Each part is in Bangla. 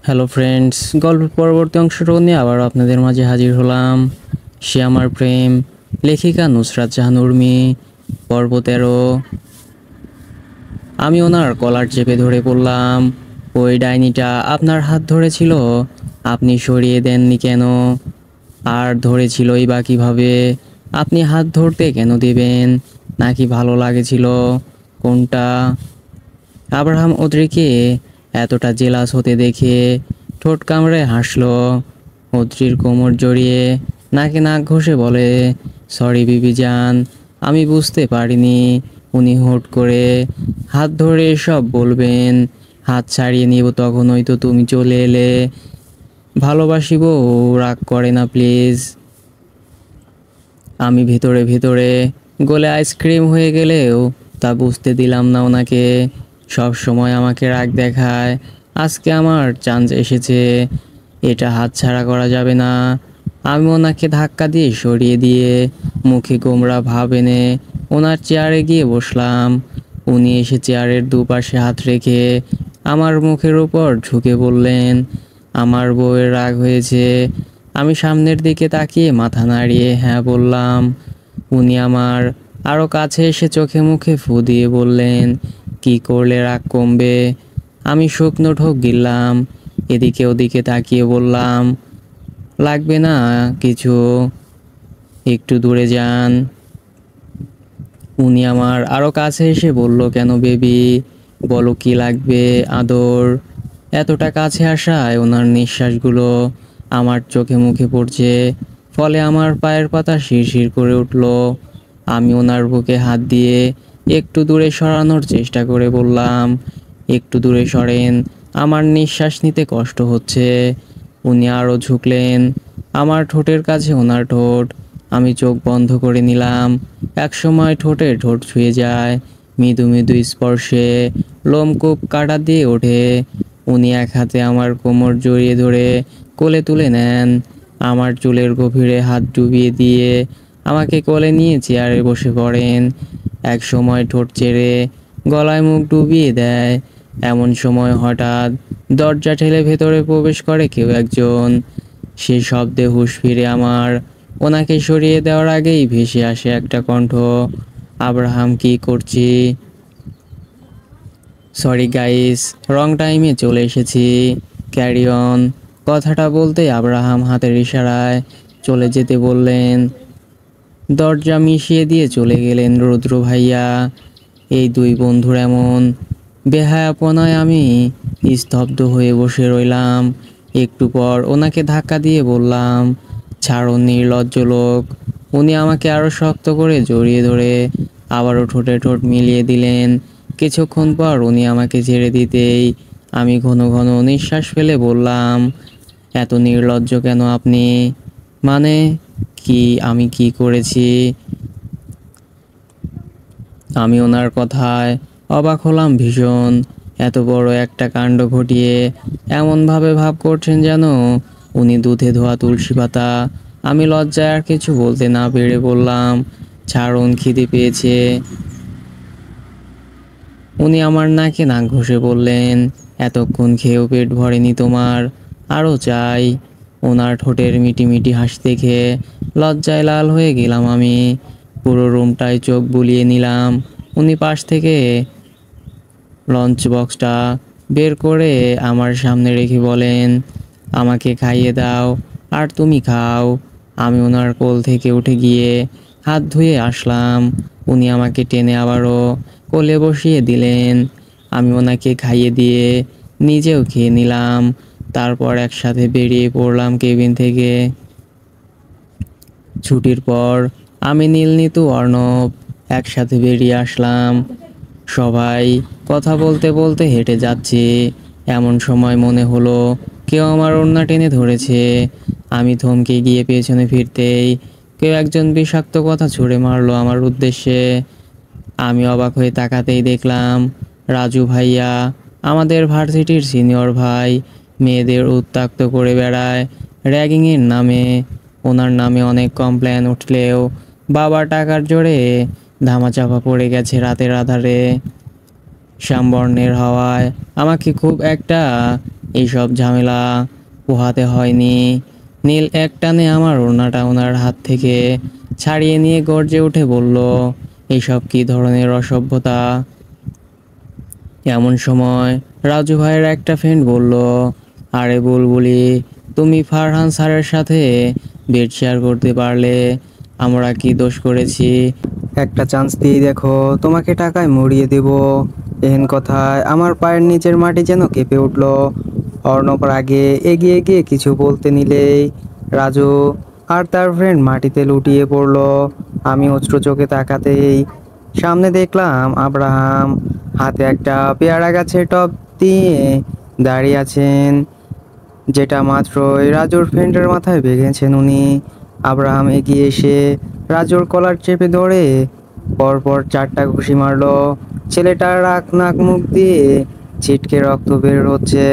হ্যালো ফ্রেন্ডস, গল্পের পরবর্তী অংশটা নিয়ে আবার আপনাদের মাঝে হাজির হলাম। সে আমার প্রেম, লেখিকা নুসরাত জাহান উর্মি, পর্ব 13। আমি ওনার কলার চেপে ধরে পড়লাম। ওই ডাইনিটা আপনার হাত ধরেছিল, আপনি সরিয়ে দেননি কেন? আর ধরেছিলই বা কীভাবে? আপনি হাত ধরতে কেন দিবেন? নাকি ভালো লাগেছিল? কোনটা? আব্রাহাম অদ্রিকে এতটা জেলাস হতে দেখে ঠোঁট কামড়ে হাসলো। অদ্রির কোমর জড়িয়ে নাকে নাক ঘষে বলে, সরি বিবি জান, আমি বুঝতে পারিনি উনি হুট করে হাত ধরে সব বলবেন। হাত ছাড়িয়ে নিব তখনই তো তুমি চলে এলে। ভালোবাসিব, রাগ করে না প্লিজ। আমি ভেতরে ভেতরে গলে আইসক্রিম হয়ে গেলেও তা বুঝতে দিলাম না ওনাকে। সব সময় আমাকে রাগ দেখায়, আজকে আমার চান্স এসেছে, এটা হাতছাড়া করা যাবে না। আমি ওনাকে ধাক্কা দিয়ে সরিয়ে দিয়ে মুখে গোমরা ভাব এনে ওনার চেয়ারে গিয়ে বসলাম। উনি এসে চেয়ারের দুপাশে হাত রেখে আমার মুখের উপর ঝুঁকে বললেন, আমার বউয়ের রাগ হয়েছে। আমি সামনের দিকে তাকিয়ে মাথা নাড়িয়ে হ্যাঁ বললাম। উনি আমার আরও কাছে এসে চোখে মুখে ফু দিয়ে বললেন, কি করলে রাগ কমবে? আমি শুকনো ঢোক গিললাম। এদিকে ওদিকে তাকিয়ে বললাম, লাগবে না কিছু, একটু দূরে যান। উনি আমার আরও কাছে এসে বলল, কেন বেবি, বলো কি লাগবে আদর? এতটা কাছে আসায় ওনার নিঃশ্বাসগুলো আমার চোখে মুখে পড়ছে, ফলে আমার পায়ের পাতা শিরশির করে উঠল। আমি ওনার বুকে হাত দিয়ে একটু দূরে সরানোর চেষ্টা করে বললাম, একটু দূরে সরেন, আমার নিঃশ্বাস নিতে কষ্ট হচ্ছে। উনি আরও ঝুঁকলেন আমার ঠোঁটের কাছে ওনার ঠোঁট। আমি চোখ বন্ধ করে নিলাম। একসময় ঠোঁটে ঠোঁট ছুঁয়ে যায়, মৃদু মৃদু স্পর্শে লোমকূপ কাটা দিয়ে ওঠে। উনি এক হাতে আমার কোমর জড়িয়ে ধরে কোলে তুলে নেন, আমার চুলের গভীরে হাত ডুবিয়ে দিয়ে আমাকে কোলে নিয়ে চেয়ারে বসে পড়েন। এক সময় ঠোঁট চেড়ে গলায় মুখ ডুবিয়ে দেয়। এমন সময় হঠাৎ দরজা ঠেলে ভেতরে প্রবেশ করে কেউ একজন। সেই শব্দে হুঁশ ফিরে আমার। ওনাকে সরিয়ে দেওয়ার আগেই ভেসে আসে একটা কণ্ঠ, আব্রাহাম কি করছি? সরি গাইস, রং টাইমে চলে এসেছি, ক্যারি অন। কথাটা বলতে আব্রাহাম হাতের ইশারায় চলে যেতে বললেন। দরজা মিশিয়ে দিয়ে চলে গেলেন রুদ্র ভাইয়া। এই দুই বন্ধুর এমন বেহায়াপনায় আমি স্তব্ধ হয়ে বসে রইলাম। একটু পর ওনাকে ধাক্কা দিয়ে বললাম, ছাড়ুন নির্লজ্জ লোক। উনি আমাকে আরও শক্ত করে জড়িয়ে ধরে আবারও ঠোঁটে ঠোঁট মিলিয়ে দিলেন। কিছুক্ষণ পর উনি আমাকে ছেড়ে দিতেই আমি ঘন ঘন নিঃশ্বাস ফেলে বললাম, এত নির্লজ্জ কেন আপনি? মানে কি, আমি কি করেছি? আমি ওনার কথায় অবাক হলাম ভীষণ। এত বড় একটা কাণ্ড ঘটিয়ে এমনভাবে ভাব করছেন যেন উনি দুধে ধোয়া তুলসী পাতা। আমি লজ্জায় আর কিছু বলতে না পেরে বললাম, ছাড়ুন, খিদে পেয়েছে। উনি আমার নাকে নাক ঘষে বললেন, এতক্ষণ খেয়েও পেট ভরেনি তোমার, আরও চাই। ওনার ঠোঁটের মিটি মিটি হাসি দেখে লজ্জায় লাল হয়ে গেলাম আমি। পুরো রুমটায় চোখ বুলিয়ে নিলাম। উনি পাশ থেকে লঞ্চ বক্সটা বের করে আমার সামনে রেখে বলেন, আমাকে খাইয়ে দাও আর তুমি খাও। আমি ওনার কোল থেকে উঠে গিয়ে হাত ধুয়ে আসলাম। উনি আমাকে টেনে আবারও কোলে বসিয়ে দিলেন। আমি ওনাকে খাইয়ে দিয়ে নিজেও খেয়ে নিলাম। তারপর একসাথে বেরিয়ে পড়লাম কেবিন থেকে। ছুটির পর আমি নীলনীতু অর্ণব একসাথে বেরিয়ে আসলাম। সবাই কথা বলতে বলতে হেঁটে যাচ্ছি। এমন সময় মনে হলো কেউ আমার ওড়না টেনে ধরেছে। আমি থমকে গিয়ে পেছনে ফিরতেই কেউ একজন বিষাক্ত কথা ছুঁড়ে মারলো আমার উদ্দেশ্যে। আমি অবাক হয়ে তাকাতেই দেখলাম রাজু ভাইয়া, আমাদের ভার্সিটির সিনিয়র ভাই, মেয়েদের উত্ত্যক্ত করে বেড়ায় র্যাগিংয়ের নামে। ওনার নামে অনেক কমপ্লেন উঠলেও বাবার টাকার জোরে ধামাচাপা পড়ে গেছে রাতের আধারে। শ্যামবর্ণের হওয়ায় আমাকে খুব একটা এইসব ঝামেলা পোহাতে হয়নি। নীল এক টানে আমার ওড়নাটা ওনার হাত থেকে ছাড়িয়ে নিয়ে গর্জে উঠে বলল, এইসব কি ধরনের অসভ্যতা? এমন সময় রাজু ভাইয়ের একটা ফ্রেন্ড বলল, আরে বুলবুলি, তুমি ফারহান স্যারের সাথে বেড শেয়ার করতে পারলে আমরা কি দোষ করেছি? একটা চান্স দিয়ে দেখো, তোমাকে টাকায় মরিয়ে দেব। এহেন কথায় আমার পায়ের নিচের মাটি যেন কেঁপে উঠল। অর্ণব রাগে এগিয়ে গিয়ে কিছু বলতে নিলেই রাজু আর তার ফ্রেন্ড মাটিতে লুটিয়ে পড়ল। আমি অশ্রু চোখে তাকাতেই সামনে দেখলাম আব্রাহাম হাতে একটা পেয়ারা গাছের টব দিয়ে দাঁড়িয়ে আছেন, যেটা মাত্রই রাজুর ফ্রেন্ডের মাথায় ভেঙেছেন উনি। আব্রাহাম এগিয়ে এসে রাজুর কলার চেপে ধরে পরপর 4টা ঘুষি মারলো। ছেলেটার নাক মুখ দিয়ে ছিটকে রক্ত বের হচ্ছে।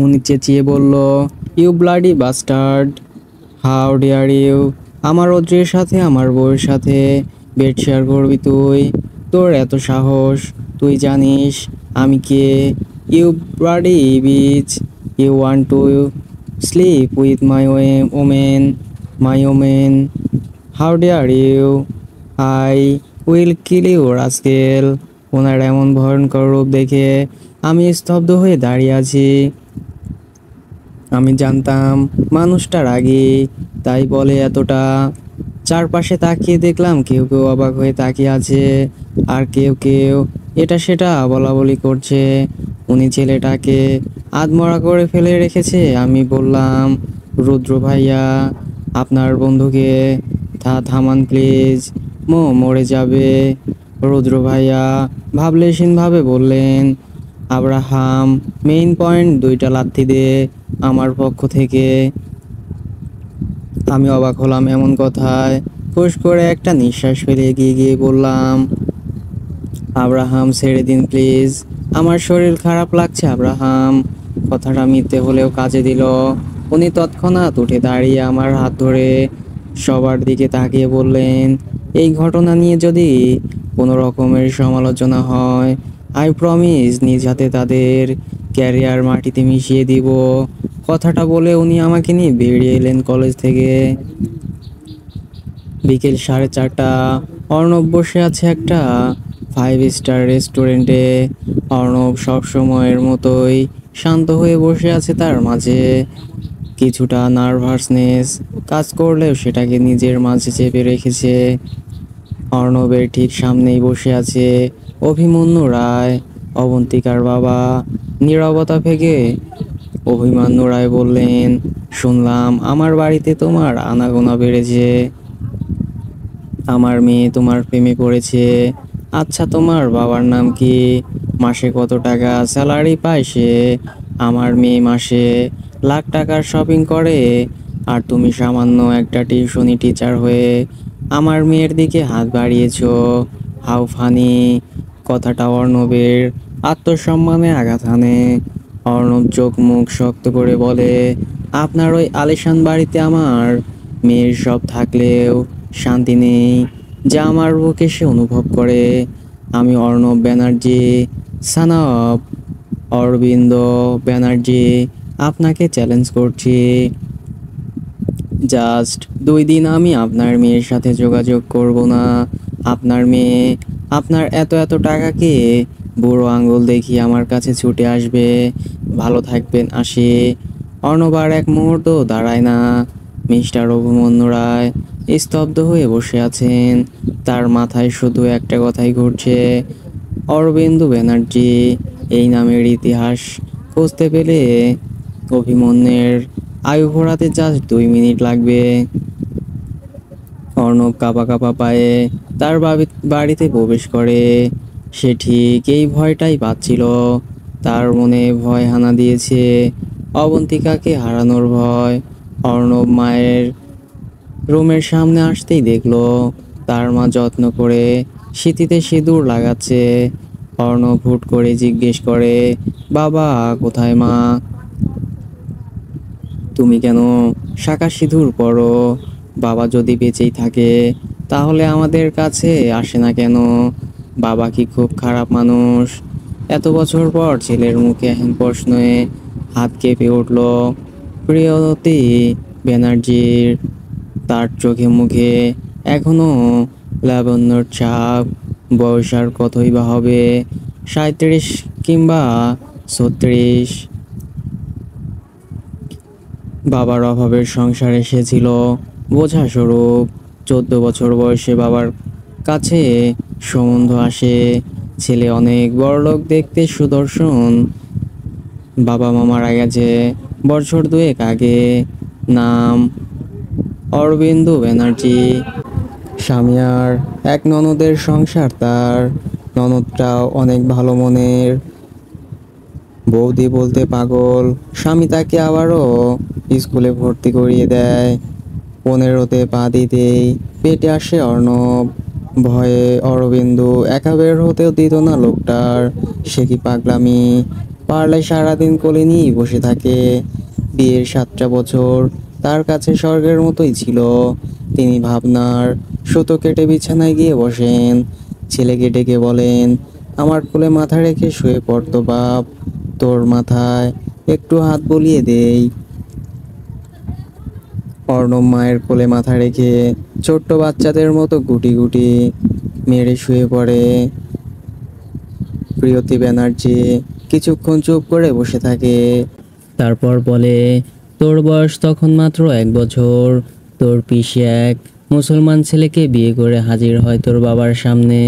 উনি চেঁচিয়ে বলল, you bloody bastard, how dare you! আমার অদ্রির সাথে আমার বউয়ের সাথে বেড শেয়ার করবি তুই? তোর এত সাহস? তুই জানিস আমি কে? You bloody bitch! You want to sleep with my women, my women! How dare you! I will kill you rascal! ওনার এমন ভয়ঙ্কর রূপ দেখে আমি স্তব্ধ হয়ে দাঁড়িয়ে আছি। আমি জানতাম মানুষটা রাগী, তাই বলে এতটা। চারপাশে তাকিয়ে দেখলাম কেউ কেউ অবাক হয়ে তাকিয়ে আছে, আর কেউ কেউ এটা সেটা বলা বলি করছে। উনি ছেলেটাকে আধমরা করে ফেলে রেখেছে। আমি বললাম, রুদ্র ভাইয়া, আপনার বন্ধুকে থামান প্লিজ, মরে যাবে। রুদ্র ভাইয়া ভাবলেশীনভাবে বললেন, আব্রাহাম মেইন পয়েন্ট 2টা লাথি দে আমার পক্ষ থেকে। আমি অবাক হলাম এমন কথায়। ফুস করে একটা নিঃশ্বাস ফেলে এগিয়ে গিয়ে বললাম, আব্রাহাম ছেড়ে দিন প্লিজ, আমার শরীর খারাপ লাগছে আব্রাহাম। কথাটা মিথ্যে হলেও কাজে দিল। উনি তৎক্ষণাৎ উঠে দাঁড়িয়ে আমার হাত ধরে সবার দিকে তাকিয়ে বললেন, এই ঘটনা নিয়ে যদি কোনো রকমের সমালোচনা হয়, আই প্রমিস নিজ হাতে তাদের ক্যারিয়ার মাটিতে মিশিয়ে দিব। কথাটা বলে উনি আমাকে নিয়ে বেরিয়ে এলেন কলেজ থেকে। বিকেল 4:30। অর্ণব বসে আছে একটা 5 স্টার রেস্টুরেন্টে। অর্ণব সব সময়ের মতোই শান্ত হয়ে বসে আছে, তার মাঝে কিছুটা নার্ভাসনেস কাজ করলেও সেটাকে নিজের মাঝে চেপে রেখেছে। অর্ণবের ঠিক সামনেই বসে আছে অভিমন্যু রায়, অবন্তিকার বাবা। নীরবতা ভেঙে অভিমন্যু রায় বললেন, শুনলাম আমার বাড়িতে তোমার আনাগোনা বেড়েছে, আমার মেয়ে তোমার প্রেমে পড়েছে। আচ্ছা, তোমার বাবার নাম কি? মাসে কত টাকা স্যালারি পায় সে? আমার মেয়ে মাসে লাখ টাকার শপিং করে, আর তুমি সামান্য একটা টিউশনি টিচার হয়ে আমার মেয়ের দিকে হাত বাড়িয়েছো। How funny! কথাটা অর্ণবের আত্মসম্মানে আঘাত হানে। অর্ণব চোখ মুখ শক্ত করে বলে, আপনার ওই আলিশান বাড়িতে আমার মেয়ের সব থাকলেও শান্তি নেই, যা আমার বুকে সে অনুভব করে। আমি অর্ণব ব্যানার্জি, সান অফ অরবিন্দ ব্যানার্জি, আপনাকে চ্যালেঞ্জ করছি। জাস্ট 2 দিন আমি আপনার মেয়ের সাথে যোগাযোগ করব না। আপনার মেয়ে আপনার এত এত টাকাকে বুড়ো আঙ্গুল দেখিয়ে আমার কাছে ছুটে আসবে। ভালো থাকবেন, আসি। অর্ণব আর এক মুহূর্ত দাঁড়ায় না। মিস্টার অভিমন্যু রায় স্তব্ধ হয়ে বসে আছেন। তার মাথায় শুধু একটা কথাই ঘুরছে, অরবিন্দু ব্যানার্জি। এই নামের ইতিহাস খুঁজতে পেলে অভিমন্যুর আয়ু ঘোরাতে জাস্ট 2 মিনিট লাগবে। অর্ণব কাঁপা কাঁপা পায়ে তার বাড়িতে প্রবেশ করে। সে ঠিক এই ভয়টাই পাচ্ছিল। তার মনে ভয় হানা দিয়েছে, অবন্তিকাকে হারানোর ভয়। অর্ণব মায়ের রুমের সামনে আসতেই দেখলো তার মা যত্ন করে সিঁথিতে সিঁদুর লাগাচ্ছে। অর্ণব হুট করে জিজ্ঞেস করে, বাবা কোথায় মা? তুমি কেন শাঁখা সিঁদুর পরো? বাবা যদি বেঁচেই থাকে তাহলে আমাদের কাছে আসে না কেন? বাবা কি খুব খারাপ মানুষ? এত বছর পর ছেলের মুখে এহেন প্রশ্নে হাত কেঁপে উঠল প্রিয়তী ব্যানার্জির। তার চোখে মুখে এখনো লাবণ্যর ছাপ। বয়স আর কতই বা হবে, 37 কিংবা 36। বাবার অভাবের সংসার এসেছিল বোঝা স্বরূপ। 14 বছর বয়সে বাবার কাছে সম্বন্ধ আসে। ছেলে অনেক বড়লোক দেখতে, সুদর্শন। বাবা মা মারা গেছে বছর দুয়েক আগে। নাম অরবিন্দু ব্যানার্জি। স্বামী আর এক ননদের সংসার তার। ননদটাও অনেক ভালো মনের, বৌদি বলতে পাগল। স্বামী তাকে আবারও স্কুলে ভর্তি করিয়ে দেয়। 15তে পা দিতেই পেটে আসে অর্ণব। ভয়ে অরবিন্দু একা বের হতেও দিত না লোকটার। সে কি পাগলামি! পারলে সারাদিন কোলে নিয়েই বসে থাকে। বিয়ের 7টা বছর তার কাছে স্বর্গের মতোই ছিল। তিনি ভাবনার সুতো কেটে বিছানায় গিয়ে বসেন। ছেলেকে ডেকে বলেন, আমার কোলে মাথা রেখে শুয়ে পড়তো বাপ, তোর মাথায় একটু হাত বুলিয়ে দেই। অর্ণব মায়ের কোলে মাথা রেখে ছোট্ট বাচ্চাদের মতো গুটি গুটি মেরে শুয়ে পড়ে। প্রিয়তী ব্যানার্জি কিছুক্ষণ চুপ করে বসে থাকে, তারপর বলে, তোর বয়স তখন মাত্র 1 বছর। তোর পিসি এক মুসলমান ছেলেকে বিয়ে করে হাজির হয় তোর বাবার সামনে।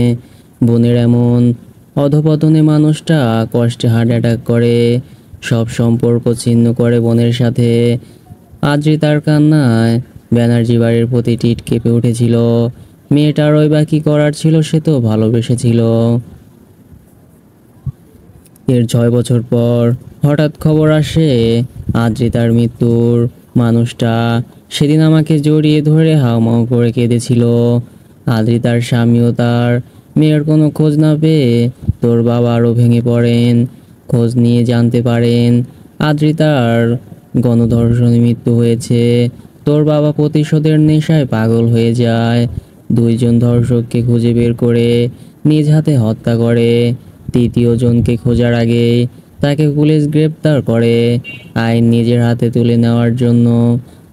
বোনের এমন অধপতনে মানুষটা কষ্টে হার্ট অ্যাটাক করে, সব সম্পর্ক ছিন্ন করে বোনের সাথে। আদ্রিতার কান্নায় ব্যানার্জি বাড়ির প্রতিটি ইট কেঁপে উঠেছিল। মেয়েটারই বা কি করার ছিল, সে তো ভালোবেসেছিল। এর 6 বছর পর হঠাৎ খবর আসে আদ্রিতার মৃত্যুর। মানুষটা সেদিন আমাকে জড়িয়ে ধরে হাউমাউ করে কেঁদেছিল। আদ্রিতার স্বামীও তার মেয়ের কোনো খোঁজ না পেয়ে তোর বাবা আরও ভেঙে পড়েন। খোঁজ নিয়ে জানতে পারেন আদ্রিতার গণধর্ষণে মৃত্যু হয়েছে। তোর বাবা প্রতিশোধের নেশায় পাগল হয়ে যায়। 2জন ধর্ষককে খুঁজে বের করে নিজ হাতে হত্যা করে। 3য় জনকে খোঁজার আগে তাকে পুলিশ গ্রেপ্তার করে। আইন নিজের হাতে তুলে নেওয়ার জন্য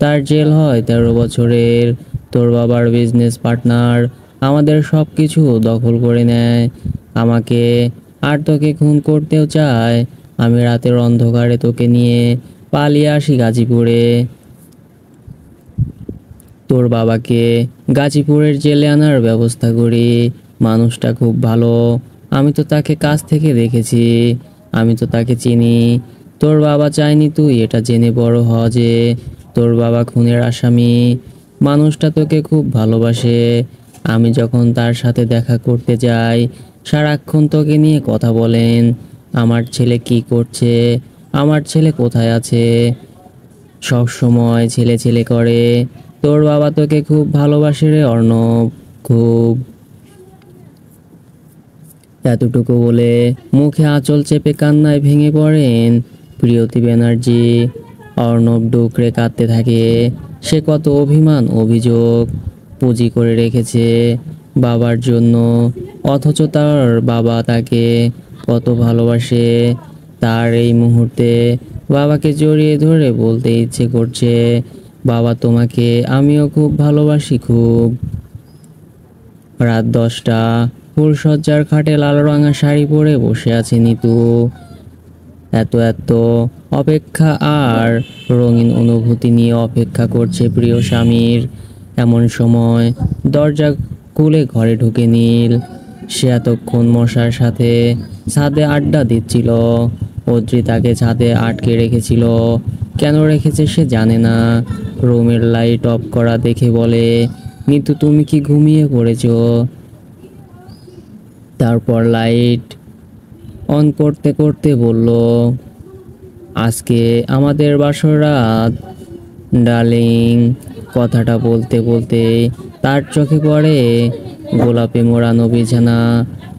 তার জেল হয় 13 বছরের। তোর বাবার বিজনেস পার্টনার আমাদের সব কিছু দখল করে নেয়, আমাকে আর তোকে খুন করতেও চায়। আমি রাতের অন্ধকারে তোকে নিয়ে পালিয়ে আসি গাজীপুরে। তোর বাবাকে গাজীপুরের জেলে আনার ব্যবস্থা করি। মানুষটা খুব ভালো, আমি তো তাকে কাছ থেকে দেখেছি, আমি তো তাকে চিনি। তোর বাবা চায়নি তুই এটা জেনে বড় হ যে তোর বাবা খুনের আসামি। মানুষটা তোকে খুব ভালোবাসে। আমি যখন তার সাথে দেখা করতে যাই সারাক্ষণ তোকে নিয়ে কথা বলেন। আমার ছেলে কি করছে, আমার ছেলে কোথায় আছে, সব সময় ছেলে ছেলে করে। তোর বাবা তোকে খুব ভালোবাসে রে অর্ণব, খুব। এতটুকু বলে মুখে আঁচল চেপে কান্নায় ভেঙে পড়েন প্রিয়তী ব্যানার্জি। অর্ণব ডুকরে কাঁদতে থাকে। সে কত অভিমান অভিযোগ পুঁজি করে রেখেছে বাবার জন্য, অথচ তার বাবা তাকে কত ভালোবাসে। তার এই মুহূর্তে বাবাকে জড়িয়ে ধরে বলতে ইচ্ছে করছে, বাবা তোমাকে আমিও খুব ভালোবাসি, খুব। রাত 10টা, ফুলশয্যার খাটে লাল রঙা শাড়ি পরে বসে আছে নিতু। এত অপেক্ষা আর রঙিন অনুভূতি নিয়ে অপেক্ষা করছে প্রিয় স্বামীর। এমন সময় দরজা খুলে ঘরে ঢুকে নীল। সে এতক্ষণ মশার সাথে ছাদে আড্ডা দিচ্ছিল। অদ্রি তাকে ছাদে আটকে রেখেছিল, কেন রেখেছে সে জানে না। রুমের লাইট অফ করা দেখে বলে, নিতু তুমি কি ঘুমিয়ে পড়েছো? তারপর লাইট অন করতে করতে বলল, আজকে আমাদের বাসর রাত ডার্লিং। কথাটা বলতে বলতে তার চোখে পড়ে গোলাপে মোড়ানো বিছানা,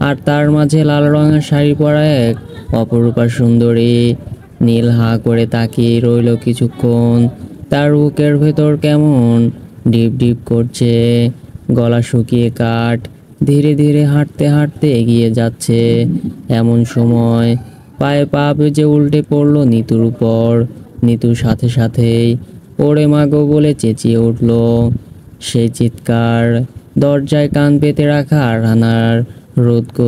আর তার মাঝে লাল রঙা শাড়ি পরা এক অপরূপা সুন্দরী। নীল হাঁ করে তাকিয়ে রইল কিছুক্ষণ। তার বুকের ভেতর কেমন ডিপ ডিপ করছে, গলা শুকিয়ে কাঠ, ধীরে ধীরে হাঁটতে হাঁটতে এগিয়ে যাচ্ছে। এমন সময় পায়ে পা ভেজে উল্টে পড়ল নিতুর উপর। নিতুর সাথে সাথেই ওরে মাগো বলে চেঁচিয়ে উঠল। সেই চিৎকার দরজায় কান পেতে রাখা আরহানার রোদ্গ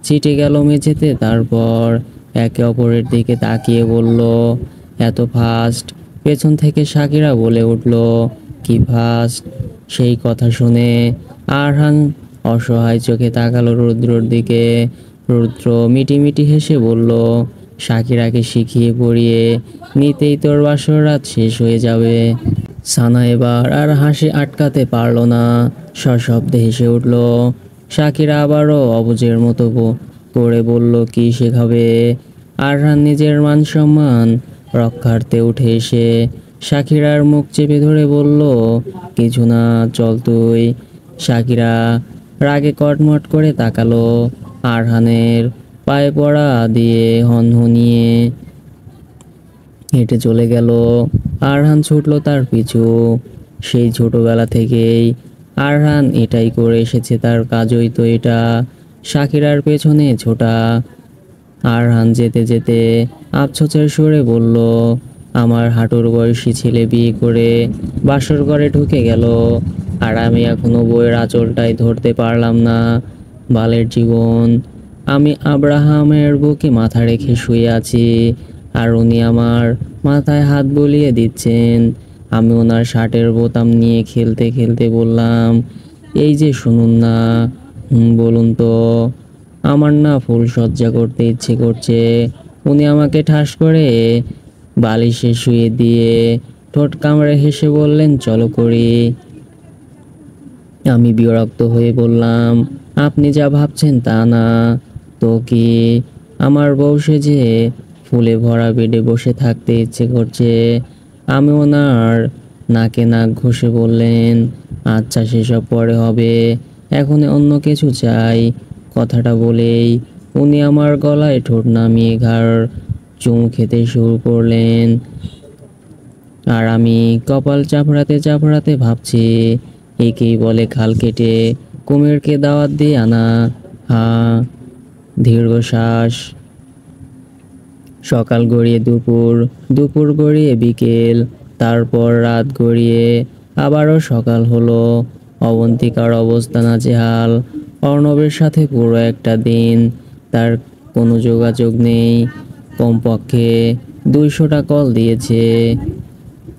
ছিটে গেল মেঝেতে। তারপর একে অপরের দিকে তাকিয়ে বলল, এত ফাস্ট? পেছন থেকে সাকিরা বলে উঠল, কি ফাস্ট? সেই কথা শুনে আরহান অসহায় চোখে তাকালো রুদ্রর দিকে। রুদ্র মিটিমিটি হেসে বলল, সাকিরাকে শিখিয়ে পড়িয়ে নিতেই তোর বাসর রাত শেষ হয়ে যাবে। সানা এবার আর হাসি আটকাতে পারল না, সশব্দে হেসে উঠল। সাকিরা আবারও অবুঝের মতো করে বলল, কি শেখাবে? আরহান নিজের মান সম্মান রক্ষার্থে উঠে এসে সাকিরার মুখ চেপে ধরে বলল, কিছু না, চল তুই। সাকিরা রাগে কটমট করে তাকালো আরহানের পায়ে পড়া দিয়ে হনহনিয়ে হেঁটে চলে গেল। আরহান ছুটলো তার পিছু। সেই ছোটবেলা থেকেই আরহান এটাই করে এসেছে, তার কাজই তো এটা, সাকিরার পেছনে ছোটা। আরহান যেতে যেতে আফসোসের সুরে বলল, আমার হাঁটুর বয়সী ছেলে বিয়ে করে বাসর ঘরে ঢুকে গেল, আর আমি এখনো বইয়ের আঁচলটাই ধরতে পারলাম না। বালের জীবন। আমি আব্রাহামের বুকে মাথা রেখে শুয়ে আছি, আর উনি আমার মাথায় হাত বুলিয়ে দিচ্ছেন। আমি ওনার শার্টের বোতাম নিয়ে খেলতে খেলতে বললাম, এই যে শুনুন না। বলুন তো। আমার না ফুল সজ্জা করতে ইচ্ছে করছে। উনি আমাকে ঠাস করে বালিশে শুয়ে দিয়ে ঠোঁট কামড়ে হেসে বললেন, চলো করি। আমি বিরক্ত হয়ে বললাম, আপনি যা ভাবছেন তা না তো কি? আমার বউ সেজে ফুলে ভরা বেডে বসে থাকতে ইচ্ছে করছে। আমি ওনার নাকে নাক ঘষে বললেন, আচ্ছা সেসব পরে হবে, এখন অন্য কিছু চাই। কথাটা বলেই উনি আমার গলায় ঠোঁট নামিয়ে ঘাড় চুমু খেতে শুরু করলেন। আর আমি কপাল চাপড়াতে চাপড়াতে ভাবছি, একেই বলে খাল কেটে কুমিরকে দাওয়াত দিয়ে আনা। হ্যাঁ। দীর্ঘশ্বাস। সকাল গড়িয়ে দুপুর, দুপুর গড়িয়ে বিকেল, তারপর রাত গড়িয়ে আবারও সকাল হলো। অবন্তিকার অবস্থা নাজেহাল। অর্ণবের সাথে পুরো একটা দিন তার কোনো যোগাযোগ নেই। কমপক্ষে 200টা কল দিয়েছে।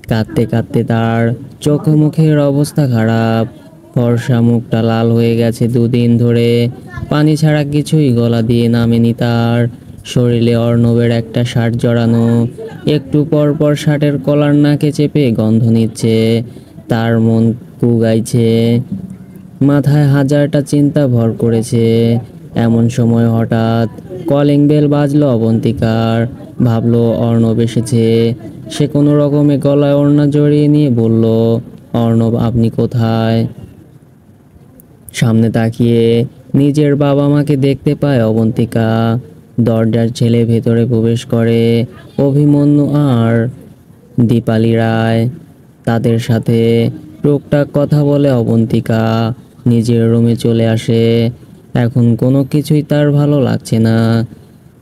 কাঁদতে কাঁদতে তার চোখ মুখের অবস্থা খারাপ। ফর্সা মুখটা লাল হয়ে গেছে 2 দিন ধরে। পানি ছাড়া কিছুই গলা দিয়ে নামেনি তার। শরীরে অর্ণবের একটা শার্ট জড়ানো, একটু পর পর শার্টের কলার নাকে চেপে গন্ধ নিচ্ছে। তার মন কুগাইছে, মাথায় হাজারটা চিন্তা ভর করেছে। এমন সময় হঠাৎ কলিং বেল বাজলো অবন্তিকার। ভাবলো অর্ণব এসেছে। সে কোনো রকমে গলায় ওড়না জড়িয়ে নিয়ে বলল, অর্ণব আপনি কোথায়? সামনে তাকিয়ে নিজের বাবা মাকে দেখতে পায় অবন্তিকা। দরজার ছেলে ভেতরে প্রবেশ করে অভিমন্যু আর দীপালি রায়। তাদের সাথে টুকটাক কথা বলে অবন্তিকা নিজের রুমে চলে আসে। এখন কোনো কিছুই তার ভালো লাগছে না।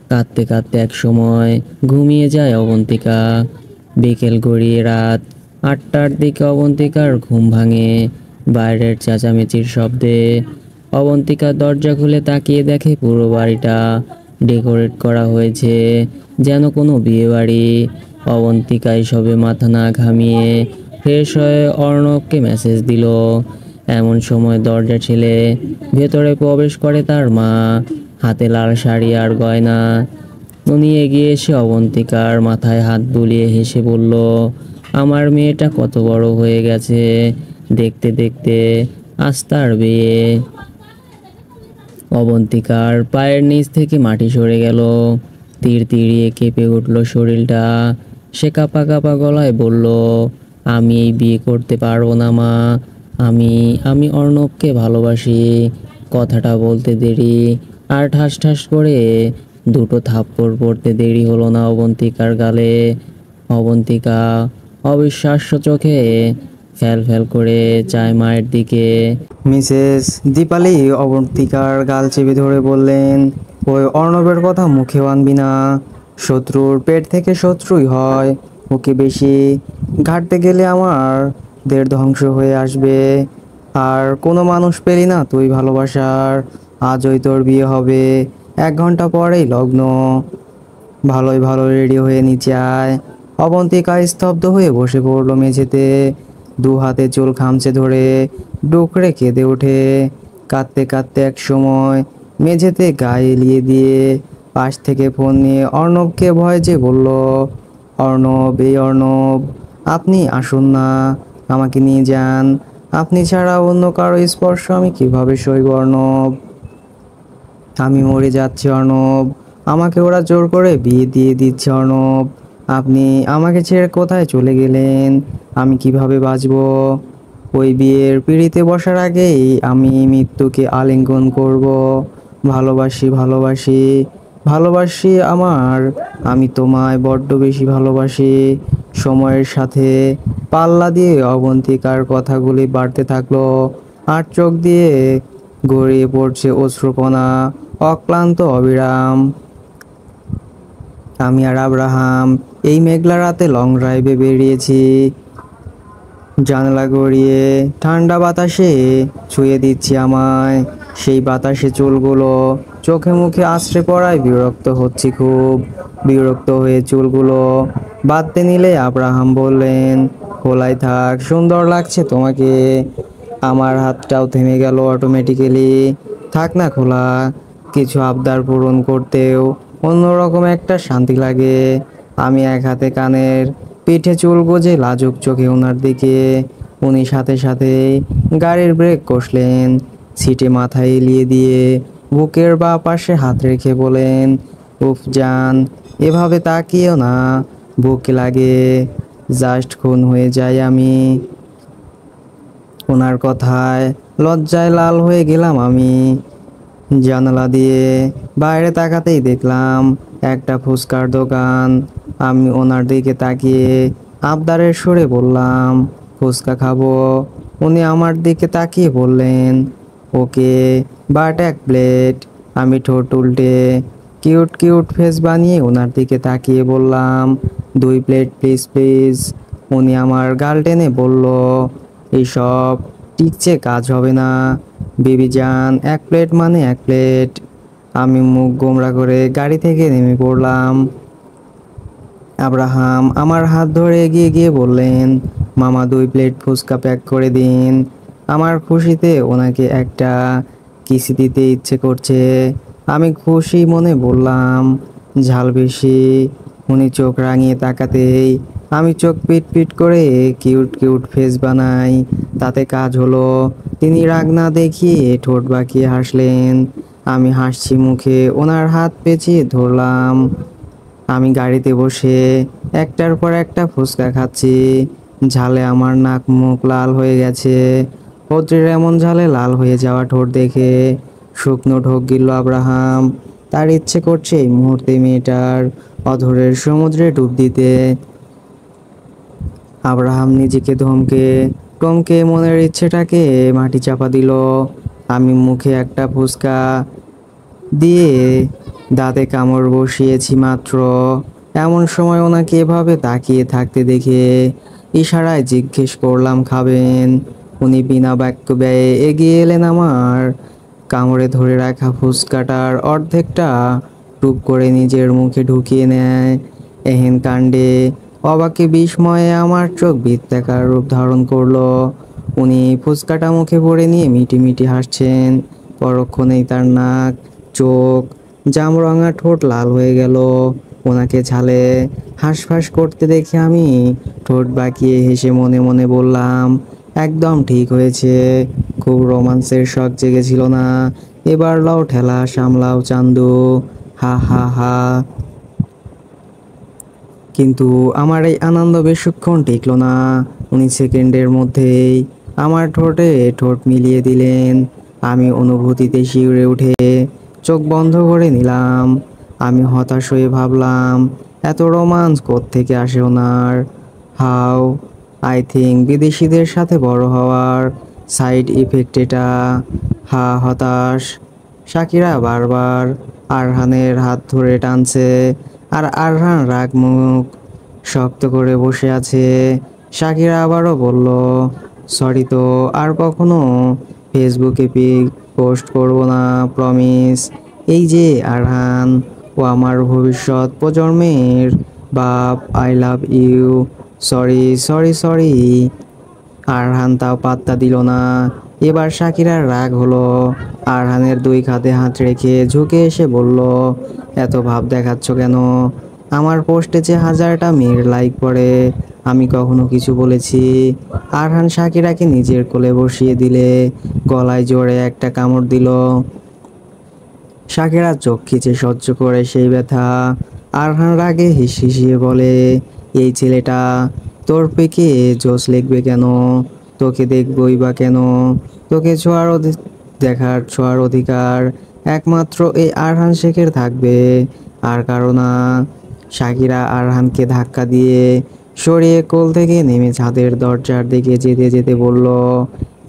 কাঁদতে কাঁদতে এক সময় ঘুমিয়ে যায় অবন্তিকা। বিকেল গড়িয়ে রাত 8টার দিকে অবন্তিকার ঘুম ভাঙে বাইরের চেঁচামেচির শব্দে। অবন্তিকা দরজা খুলে তাকিয়ে দেখে পুরো বাড়িটা ডেকোরেট করা হয়েছে যেন কোনো বিয়ে বাড়ি। অবন্তিকা সবে মাথা না ঘামিয়ে ফ্রেশ হয়ে অর্ণবকে মেসেজ দিল। এমন সময় দরজা ঠেলে ভেতরে প্রবেশ করে তার মা, হাতে লাল শাড়ি আর গয়না। উনি এগিয়ে এসে অবন্তিকার মাথায় হাত বুলিয়ে হেসে বলল, আমার মেয়েটা কত বড় হয়ে গেছে, দেখতে দেখতে আজ তার বিয়ে। অবন্তিকার পায়ের নিচ থেকে মাটি সরে গেল। তীর তিড়িয়ে কেঁপে উঠল শরীরটা। সে কাঁপা কাঁপা গলায় বলল, আমি এই বিয়ে করতে পারবো না মা। আমি আমি অর্ণবকে ভালোবাসি। কথাটা বলতে দেরি আর ঠাস ঠাস করে 2টো থাপ্পড় পড়তে দেরি হলো না অবন্তিকার গালে। অবন্তিকা অবিশ্বাস্য চোখে ফ্যাল ফ্যাল করে চায় মায়ের দিকে। মিসেস দীপালি অবন্তিকার গাল চেপে ধরে বললেন, ওই অর্ণবের কথা মুখেও আনবি না। শত্রুর পেট থেকে শত্রুই হয়। ওকে বেশি ঘাটতে গেলে আমার দের ধ্বংস হয়ে আসবে। আর কোনো মানুষ পেলি না তুই ভালোবাসার। আজই তোর বিয়ে হবে, 1 ঘন্টা পরেই লগ্ন। ভালোই ভালো রেডি হয়ে নিচে আয়। অবন্তিকা স্তব্ধ হয়ে বসে পড়লো মেঝেতে, 2 হাতে চুল খামচে ধরে ডুকরে কেঁদে ওঠে। কাঁদতে কাঁদতে এক সময় মেঝেতে গায়ে এলিয়ে দিয়ে পাশ থেকে ফোন নিয়ে অর্ণবকে ভয় যে বলল, অর্ণব, এই অর্ণব, আপনি আসুন না, আমাকে নিয়ে যান। আপনি ছাড়া অন্য কারো স্পর্শ আমি কিভাবে সইব অর্ণব? আমি মরে যাচ্ছি অর্ণব, আমাকে ওরা জোর করে বিয়ে দিয়ে দিচ্ছে অর্ণব। আপনি আমাকে ছেড়ে কোথায় চলে গেলেন? আমি কিভাবে বাঁচব? ওই বিয়ের পিঁড়িতে বসার আগেই আমি মৃত্যুকে আলিঙ্গন করব। ভালোবাসি, ভালোবাসি, ভালোবাসি আমার, আমি তোমায় বড্ড বেশি ভালোবাসি। সময়ের সাথে পাল্লা দিয়ে অবন্তিকার কথাগুলি বাড়তে থাকলো, আর চোখ দিয়ে গড়িয়ে পড়ছে অশ্রুকণা, অক্লান্ত অবিরাম। আমি আর আব্রাহাম এই মেঘলা রাতে লং ড্রাইভে বেরিয়েছি। জানালা গড়িয়ে ঠান্ডা বাতাসে ছুঁয়ে দিচ্ছি আমায়। সেই বাতাসে চুলগুলো চোখে মুখে আছড়ে পড়ায় বিরক্ত হচ্ছি খুব। বিরক্ত হয়ে চুলগুলো বাঁধতে নিলে আব্রাহাম বললেন, খোলাই থাক, সুন্দর লাগছে তোমাকে। আমার হাতটাও থেমে গেল অটোমেটিক্যালি। থাক না খোলা, কিছু আবদার পূরণ করতেও অন্যরকম একটা শান্তি লাগে। আমি এক হাতে কানের পিঠে চুল গুজে লাজুক চোখে ওনার দিকে। উনি সাথে সাথে গাড়ির ব্রেক কষলেন, সিটে মাথা এলিয়ে দিয়ে বুকের বা পাশে হাত রেখে বলেন, উফ জান, এভাবে তাকিয়েও না, বুকে লাগে। জাস্ট খুন হয়ে যাই আমি। ওনার কথায় লজ্জায় লাল হয়ে গেলাম আমি। জানালা দিয়ে বাইরে তাকাতেই দেখলাম একটা ফুচকার দোকান। আমি ওনার দিকে তাকিয়ে আবদারের সুরে বললাম, ফুচকা খাবো। উনি আমার দিকে তাকিয়ে বললেন, ওকে, বাট 1 প্লেট। আমি ঠোঁট উল্টে কিউট কিউট ফেস বানিয়ে ওনার দিকে তাকিয়ে বললাম, 2 প্লেট প্লিজ প্লিজ। উনি আমার গাল টেনে বলল, এইসব টিকছে, কাজ হবে না। বেবি জান, 1 প্লেট মানে 1 প্লেট। আমি মুখ গোমড়া করে গাড়ি থেকে নেমে পড়লাম। আব্রাহাম আমার হাত ধরে এগিয়ে গিয়ে বললেন, মামা 2 প্লেট ফুচকা প্যাক করে দিন। আমার খুশিতে ওনাকে একটা কিসি দিতে ইচ্ছে করছে। আমি খুশি মনে বললাম, ঝাল বেশি। উনি চোখ রাঙিয়ে তাকাতেই আমি চোখ পিট পিট করে কিউট কিউট ফেস বানাই, তাতে কাজ হলো। তিনি রাগ না দেখিয়ে ঠোঁট বাঁকিয়ে হাসলেন। আমি হাসছি মুখে ওনার হাত পেঁচিয়ে ধরলাম। আমি গাড়িতে বসে একটার পর একটা ফুচকা খাচ্ছি। ঝালে আমার নাক মুখ লাল হয়ে গেছে। পত্রীর এমন ঝালে লাল হয়ে যাওয়া ঠোঁট দেখে শুকনো ঢোক গিলল আব্রাহাম। তার ইচ্ছে করছে এই মুহূর্তে মেয়েটার অধরের সমুদ্রে ডুব দিতে। আব্রাহাম নিজেকে ধমকে টমকে মনের ইচ্ছেটাকে মাটি চাপা দিল। আমি মুখে একটা ফুচকা দিয়ে দাঁতে কামড় বসিয়েছি মাত্র, এমন সময় ওনাকে এভাবে তাকিয়ে থাকতে দেখে ইশারায় জিজ্ঞেস করলাম, খাবেন? উনি বিনা বাক্য ব্যয়ে এগিয়ে এলেন আমার কামড়ে ধরে রাখা ফুচকাটার অর্ধেকটা টুপ করে নিজের মুখে ঢুকিয়ে নেয়। এহেন কাণ্ডে অবাকে বিস্ময়ে আমার চোখ বৃত্তাকার রূপ ধারণ করলো। উনি ফুচকাটা মুখে ভরে নিয়ে মিটি মিটি হাসছেন। পরক্ষণেই তার নাক, চোখ, জামরঙা ঠোঁট লাল হয়ে গেল। ওনাকে ঝালে হাঁসফাঁস করতে দেখে আমি ঠোঁট বাঁকিয়ে হেসে মনে মনে বললাম, একদম ঠিক হয়েছে। খুব রোমান্সের শখ জেগেছিল না? এবার লাও ঠেলা সামলাও চান্দু, হা হা হা। কিন্তু আমার এই আনন্দ বেশিক্ষণ টিকলো না। উনি সেকেন্ডের মধ্যেই আমার ঠোঁটে ঠোঁট মিলিয়ে দিলেন। আমি অনুভূতিতে শিউরে উঠে চোখ বন্ধ করে নিলাম। আমি হতাশ হয়ে ভাবলাম, এত রোমান্স কোত্থেকে আসে ওনার? হাউ আই থিঙ্ক বিদেশিদের সাথে বড় হওয়ার সাইড ইফেক্ট এটা। হতাশ। শাকিরা বারবার আরহানের হাত ধরে টানছে, আর আরহান রাগ মুখ শক্ত করে বসে আছে। শাকিরা আবারও বলল, সরি তো, আর কখনো ফেসবুকে পিক পোস্ট করব না, প্রমিস। এই যে আরহান, ও আমার ভবিষ্যৎ প্রজন্মের বাপ, I love you. Sorry sorry sorry. Arhan তাও পাত্তা দিল না। এবার শাকিরার রাগ হলো। আরহানের দুই কাঁধে হাত রেখে ঝুঁকে এসে বলল, এত ভাব দেখাচ্ছ কেন? আমার পোস্টে যে হাজারটা মেয়ের লাইক পড়ে, আমি কখনো কিছু বলেছি? আরহান শাকিরাকে নিজের কোলে বসিয়ে দিলে গলায় জোরে একটা কামড় দিল। শাকিরা চোখ খিচে সহ্য করে সেই ব্যথা। আরহান রাগে হিসিয়ে বলে, এই ছেলেটা তোর পেকে জোশ লিখবে কেন? তোকে দেখবই বা কেন? তোকে ছোঁয়ার অধিকার একমাত্র এই আরহান শেখের থাকবে, আর কারো না। শাকিরা আরহানকে ধাক্কা দিয়ে সরিয়ে কোল থেকে নেমে ছাদের দরজার দিকে যেতে যেতে বলল,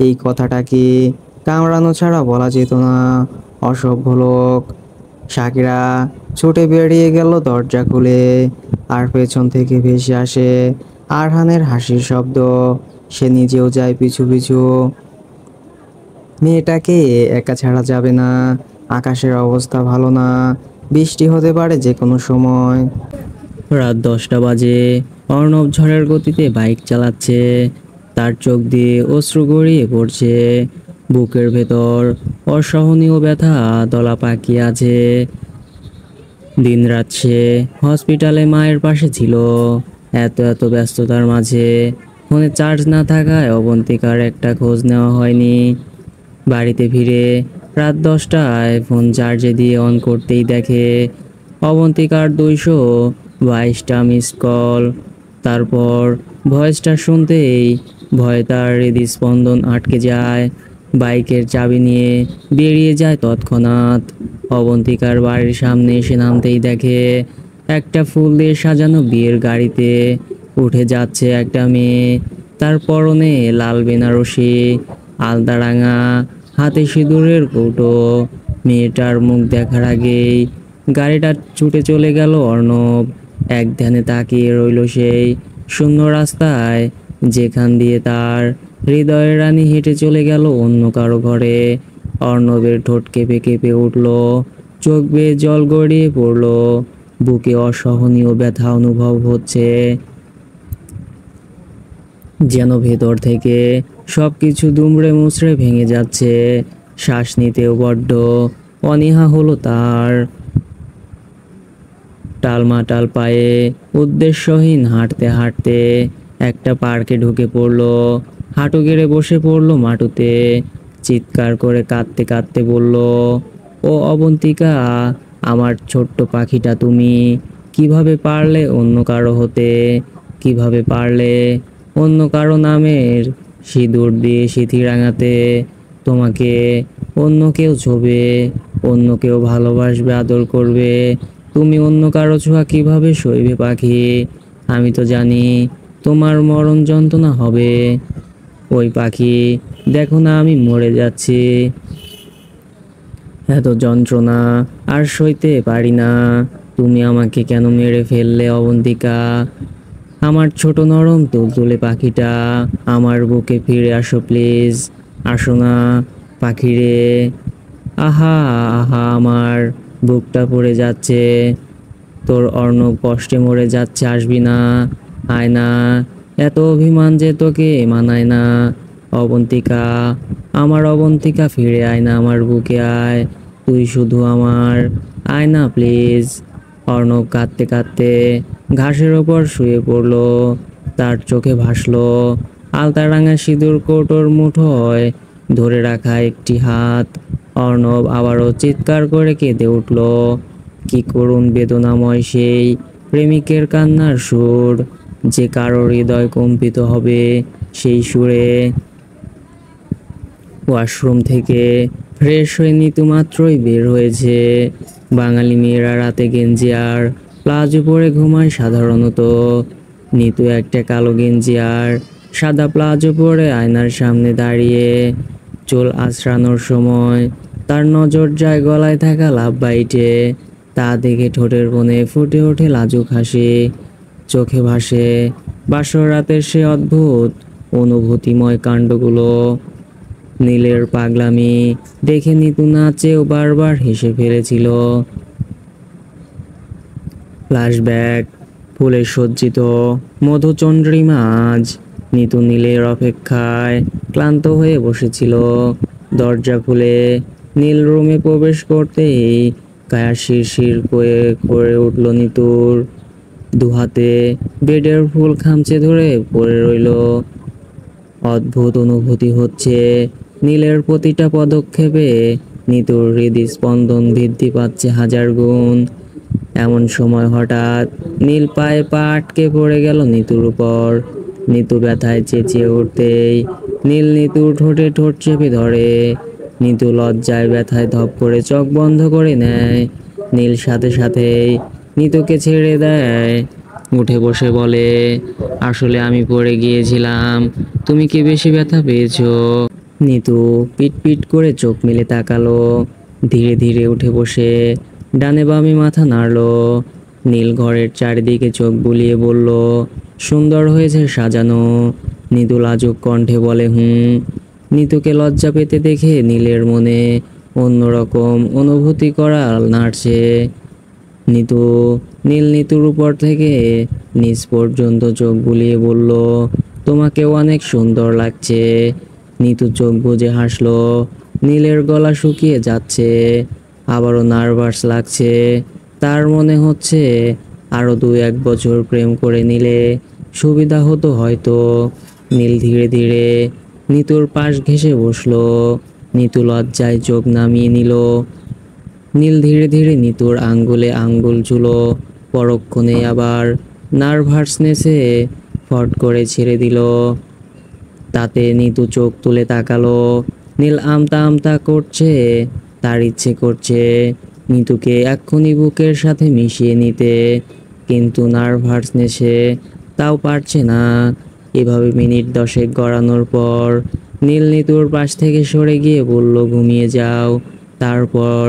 এই কথাটা কি কামড়ানো ছাড়া বলা যেত না, অসভ্য লোক। শাকিরা ছুটে বেরিয়ে গেল দরজা খুলে, আর পেছন থেকে ভেসে আসে আরহানের হাসির শব্দ। সে নিজেও যায় পিছু পিছু। মেয়েটাকে একা ছাড়া যাবে না। আকাশের অবস্থা ভালো না, বৃষ্টি হতে পারে যে কোনো সময়। রাত 10টা বাজে। অর্ণব ঝড়ের গতিতে বাইক চালাচ্ছে। তার চোখ দিয়ে অশ্রু গড়িয়ে পড়ছে। বুকের ভেতর অসহনীয় ব্যথা দলা পাকিয়ে আছে। দিনরাত সে হসপিটালে মায়ের পাশে ছিল। এত ব্যস্ততার মাঝে ফোনে চার্জ না থাকায় অবন্তিকার একটা খোঁজ নেওয়া হয়নি। বাড়িতে ফিরে রাত 10টায় ফোন চার্জে দিয়ে অন করতেই দেখে অবন্তিকার 222টা মিস কল। তারপর ভয়েসটা শুনতেই ভয়ে তার হৃদস্পন্দন আটকে যায়। বাইকের চাবি নিয়ে বেরিয়ে যায় তৎক্ষণাৎ। অবন্তিকার বাড়ির সামনে এসে নামতেই দেখে একটা ফুল দিয়ে সাজানো বিয়ের গাড়িতে উঠে যাচ্ছে একটা মেয়ে। তার পরনে লাল বেনারসি, আলতা রাঙা, হাতে সিঁদুরের কৌটো। মেয়েটার মুখ দেখার আগেই গাড়িটা ছুটে চলে গেল অর্ণব। এক ধ্যানে তাকিয়ে রইল সেই শূন্য রাস্তায়, যেখান দিয়ে তার হৃদয়ের রানী হেঁটে চলে গেল অন্য কারো ঘরে। অর্ণবের ঠোঁট কেঁপে কেঁপে উঠল, চোখ বেয়ে জল গড়িয়ে পড়ল, বুকে অসহনীয় ব্যথা অনুভব হচ্ছে। যেন ভেতর থেকে সবকিছু দুমড়ে মুচড়ে ভেঙে যাচ্ছে। শ্বাস নিতেও বড্ড অনীহা হলো তার। টালমাটাল পায়ে উদ্দেশ্যহীন হাঁটতে হাঁটতে একটা পার্কে ঢুকে পড়লো। হাঁটু গেড়ে বসে পড়লো মাটুতে। চিৎকার করে কাঁদতে কাঁদতে বলল, ও অবন্তিকা, আমার ছোট্ট পাখিটা তুমি। কিভাবে পারলে অন্য কারো হতে? কিভাবে পারলে অন্য কারো নামের সিঁদুর দিয়ে সিঁথি রাঙাতে? তোমাকে অন্য কেউ ছোবে, অন্য কেউ ভালোবাসবে, আদর করবে। তুমি অন্য কারো ছোঁয়া কিভাবে সইবে পাখি? আমি তো জানি তোমার মরণ যন্ত্রণা হবে। ওই পাখি, দেখো না আমি মরে যাচ্ছি। এত যন্ত্রণা আর সইতে পারি না। তুমি আমাকে কেন মেরে ফেললে অবন্তিকা? আমার ছোট নরম তুলতুলে পাখিটা, আমার বুকে ফিরে আসো প্লিজ। আসো না পাখিরে। আহা আহা, আমার বুকটা পড়ে যাচ্ছে। তোর অর্ণব কষ্টে মরে যাচ্ছে, আসবি না? আয় না। এত অভিমান যে তোকে মানায় না অবন্তিকা। আমার অবন্তিকা, ফিরে আয় না আমার বুকে, আয়। তুই শুধু আমার, আয় না প্লিজ। অর্ণব কাঁদতে কাঁদতে ঘাসের ওপর শুয়ে পড়ল। তার চোখে ভাসলো আলতা রাঙা সিঁদুর কৌটোর মুঠোয় ধরে রাখা একটি হাত। অর্ণব আবারও চিৎকার করে কেঁদে উঠল। কি করুণ বেদনাময় সেই প্রেমিকের কান্নার সুর, যে কারোর হৃদয় কম্পিত হবে সেই সুরে। ওয়াশরুম থেকে ফ্রেশ হয়ে নিতু মাত্রই বের হয়েছে। বাঙালি মেয়েরা রাতে গেঞ্জি আর প্লাজো পরে ঘুমায় সাধারণত। নিতু একটা কালো গেঞ্জি আর সাদা প্লাজো পরে আয়নার সামনে দাঁড়িয়ে চুল আঁচড়ানোর সময় তার নজর যায় গলায় থাকা লাভ বাইটে। তা দেখে ঠোঁটের কোণে ফুটে ওঠে লাজুক হাসি, চোখে ভাসে বাসর রাতের সে অদ্ভুত অনুভূতিময় কাণ্ডগুলো। নীলের পাগলামি দেখে নিতু না চেয়েও বারবার হেসে ফেলেছিল। ফ্ল্যাশব্যাক, ফুলে সজ্জিত মধুচন্দ্রিমা আজ। নিতু নীলের অপেক্ষায় ক্লান্ত হয়ে বসেছিল। দরজা খুলে নীল রুমে প্রবেশ করতেই কায়া শিরশির করে উঠল নিতুর। দুহাতে বেডের ফুল খামচে ধরে পড়ে রইল। অদ্ভুত অনুভূতি হচ্ছে নীলের প্রতিটা পদক্ষেপে। নিতুর হৃদস্পন্দন বৃদ্ধি পাচ্ছে হাজার গুণ। এমন সময় হঠাৎ নীল পায়ে পা আটকে পড়ে গেল নিতুর উপর। নিতু ব্যথায় চেঁচিয়ে উঠতেই নীল নিতুর ঠোঁটে ঠোঁট চেপে ধরে। নিতু লজ্জায় ব্যথায় ধপ করে চোখ বন্ধ করে নেয়। নীল সাথে সাথেই নিতুকে ছেড়ে দেয়, উঠে বসে বলে, আসলে আমি পড়ে গিয়েছিলাম, তুমি কি বেশি ব্যথা পেয়েছো? নিতু পিট পিট করে চোখ মেলে তাকালো, ধীরে ধীরে উঠে বসে ডানে বামে মাথা নাড়লো। নীল ঘরের চারিদিকে চোখ বুলিয়ে বলল, সুন্দর হয়েছে সাজানো। নিতু লাজুক কণ্ঠে বলে, নিতুকে লজ্জা পেতে দেখে নীলের মনে অন্যরকম অনুভূতি করা নাড়ছে। নিতুর উপর থেকে নিচ পর্যন্ত চোখ বুলিয়ে বলল, তোমাকেও অনেক সুন্দর লাগছে। নিতু চোখ বুজে হাসলো। নীলের গলা শুকিয়ে যাচ্ছে, আবারও নার্ভাস লাগছে। তার মনে হচ্ছে আরো 2-1 বছর প্রেম করে নিলে সুবিধা হতো হয়তো। নীল ধীরে ধীরে নিতুর পাশ ঘেঁষে বসলো। নিতু লজ্জায় চোখ নামিয়ে নিল। নীল ধীরে ধীরে নিতুর আঙ্গুলে আঙ্গুল ছুলো। পরক্ষণে আবার নার্ভাসনেসে ফট করে ছেড়ে দিল। তাতে নিতু চোখ তুলে তাকালো। নীল আমতা আমতা করছে। তার ইচ্ছে করছে নিতুকে এক্ষুনি বুকের সাথে মিশিয়ে নিতে, কিন্তু নার্ভাসনেসে তাও পারছে না। এভাবে মিনিট 10 গড়ানোর পর নীল নিতুর পাশ থেকে সরে গিয়ে বলল, ঘুমিয়ে যাও। তারপর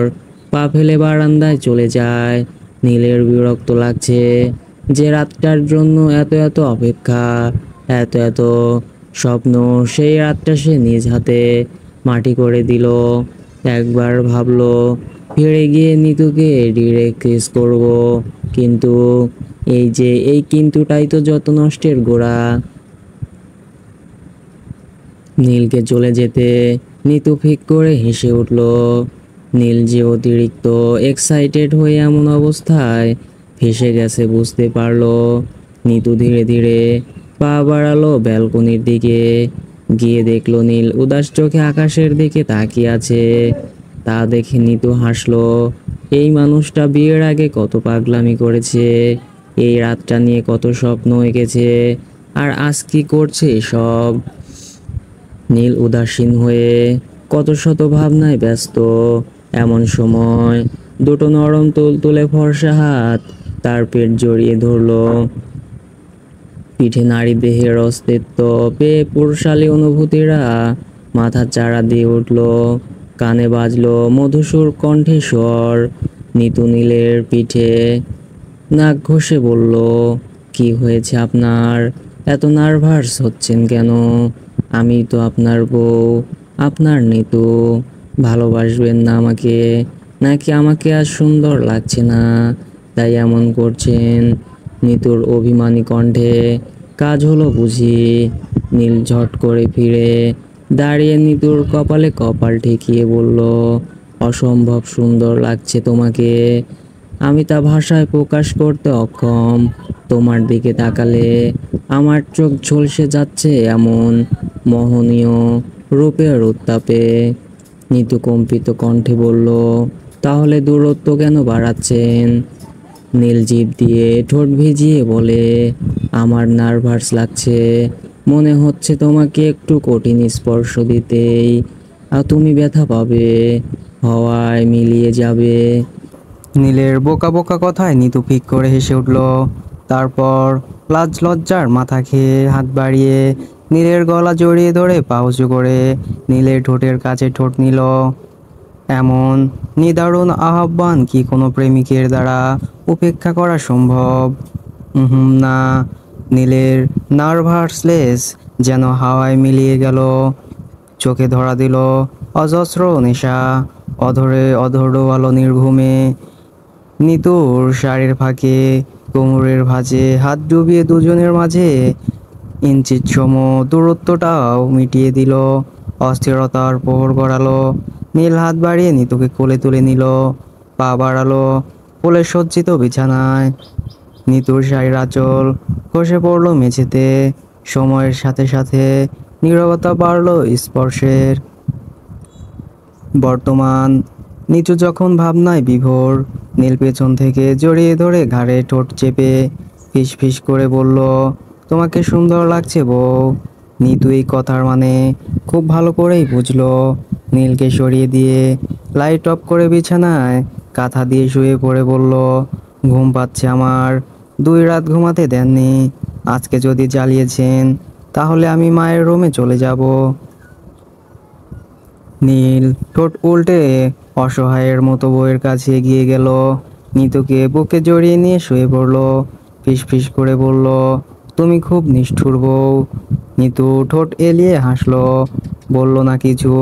পা ফেলে বারান্দায় চলে যায়। নীলের বিরক্ত লাগছে যে রাতটার জন্য এত এত অপেক্ষা, এত এত স্বপ্ন, সেই রাতটা সে নিজ হাতে মাটি করে দিল। একবার ভাবলো ফিরে গিয়ে নিতুকে ডিরেক্ট কিস করব, কিন্তু এই কিন্তুটাই তো যত নষ্টের গোড়া। নীলকে চলে যেতে নিতু ফিক করে হেসে উঠল। নীল যে অতিরিক্ত এক্সাইটেড হয়ে এমন অবস্থায় ফেসে গেছে বুঝতে পারলো। নিতু ধীরে ধীরে পা বাড়ালো ব্যালকনির দিকে। গিয়ে দেখলো নীল উদাস চোখে আকাশের দিকে তাকিয়ে আছে। তা দেখে নিতু হাসলো। এই মানুষটা বিয়ের আগে কত পাগলামি করেছে, এই রাতটা নিয়ে কত স্বপ্ন এঁকেছে, আর আজ কি করছে সব। নীল উদাসীন হয়ে কত শত ভাবনায় ব্যস্ত। এমন সময় দুটো নরম তুলতুলে ফর্সা হাত তার পেট জড়িয়ে ধরলো। পিঠে নারী দেহের অস্তিত্ব পেয়ে পুরুষালী অনুভূতিরা মাথা চাড়া দিয়ে উঠল। কানে বাজলো মধুসূর কণ্ঠস্বর। নিতু নীলের পিঠে নাক ঘষে বলল, কি হয়েছে আপনার? এত নার্ভাস হচ্ছেন কেন? আমি তো আপনার বউ, আপনার নিতু। ভালোবাসবেন না আমাকে, নাকি আমাকে আর সুন্দর লাগছে না তাই এমন করছেন? নিতুর অভিমানী কণ্ঠে কাজ হলো বুঝি। নীল ঝট করে ফিরে দাঁড়িয়ে নিতুর কপালে কপাল ঠেকিয়ে বলল, অসম্ভব সুন্দর লাগছে তোমাকে, আমি তা ভাষায় প্রকাশ করতে অক্ষম। তোমার দিকে তাকালে আমার চোখ ঝলসে যাচ্ছে এমন মোহনীয় রূপের উত্তাপে। নিতু কম্পিত কণ্ঠে বলল, তাহলে দূরত্ব কেন বাড়াচ্ছেন? নীল জিভ দিয়ে ঠোঁট ভিজিয়ে বলে, আমার নার্ভাস লাগছে, মনে হচ্ছে তোমাকে একটু কঠিন স্পর্শ দিতেই আর তুমি ব্যথা পাবে, হওয়ায় মিলিয়ে যাবে। নীলের বোকা বোকা কথায় নিতু ফিক করে হেসে উঠল। তারপর লজ্জার মাথা খেয়ে হাত বাড়িয়ে নীলের গলা জড়িয়ে ধরে পা উঁচু করে নীলের ঠোঁটের কাছে ঠোঁট নিল। এমন নিদারুণ আহ্বান কি কোনো প্রেমিকের দ্বারা উপেক্ষা করা সম্ভব? না। নীলের নার্ভাসলেস যেন হাওয়ায় মিলিয়ে গেল। চোখে ধরা দিল অজস্র নেশা, অধরে অধর ডোবালো নির্ঘুমে। নিতুর শাড়ির ফাঁকে কোমরের ভাঁজে হাত ডুবিয়ে দুজনের মাঝে ইঞ্চিত সম দূরত্বটাও মিটিয়ে দিল। অস্থিরতার প্রহর গড়ালো। নীল হাত বাড়িয়ে নিতুকে কোলে তুলে নিল, পা বাড়ালো কোলে সজ্জিত বিছানায়। নিতুর শাড়ির আঁচল খসে পড়ল মেঝেতে। সময়ের সাথে সাথে নীরবতা বাড়ল স্পর্শের। বর্তমান নিচু যখন ভাবনায় বিভোর, নীল পেছন থেকে জড়িয়ে ধরে ঘাড়ে ঠোঁট চেপে ফিস ফিস করে বলল, তোমাকে সুন্দর লাগছে বউ। নিতু এই কথার মানে খুব ভালো করেই বুঝলো। নীলকে সরিয়ে দিয়ে লাইট অফ করে বিছানায় কাঁথা দিয়ে শুয়ে পড়ে বলল, ঘুম পাচ্ছে আমার। 2 রাত ঘুমাতে দেননি। আজকে যদি জ্বালিয়েছেন তাহলে আমি মায়ের রুমে চলে যাব। নীল ঠোঁট উল্টে অসহায়ের মতো বউয়ের কাছে এগিয়ে গেল। নিতুকে বুকে জড়িয়ে নিয়ে শুয়ে পড়ল। ফিস ফিস করে বলল, তুমি খুব নিষ্ঠুর বউ। নিতু ঠোঁট এলিয়ে হাসলো, বলল না কিছু।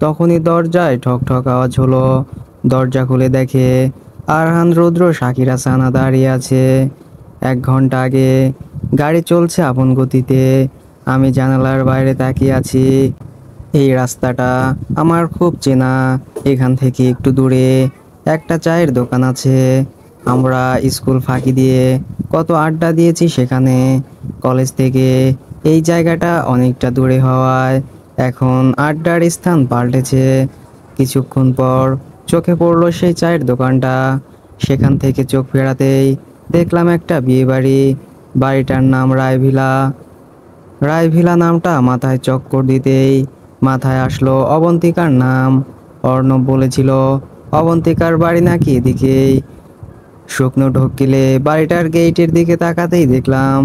তখনই দরজায় ঠক ঠক আওয়াজ হলো। দরজা খুলে দেখে আরহান, রুদ্র, শাকিরা, সানা দাঁড়িয়ে আছে। 1 ঘন্টা আগে। গাড়ি চলছে আপন গতিতে। আমি জানালার বাইরে তাকিয়ে আছি। এই রাস্তাটা আমার খুব চেনা। এখান থেকে একটু দূরে একটা চায়ের দোকান আছে। আমরা স্কুল ফাঁকি দিয়ে কত আড্ডা দিয়েছি সেখানে। কলেজ থেকে এই জায়গাটা অনেকটা দূরে হওয়ায় এখন আড্ডার স্থান পাল্টেছে। কিছুক্ষণ পর চোখে পড়লো সেই চায়ের দোকানটা। সেখান থেকে চোখ ফেরাতেই দেখলাম একটা বিয়ে বাড়ি। বাড়িটার নাম রায়ভিলা। রায়ভিলা নামটা মাথায় চক্কর দিতেই মাথায় আসলো অবন্তিকার নাম। অর্ণব বলেছিল অবন্তিকার বাড়ি নাকি এদিকেই। শুকনো ঢোকিলে বাড়িটার গেটের দিকে তাকাতেই দেখলাম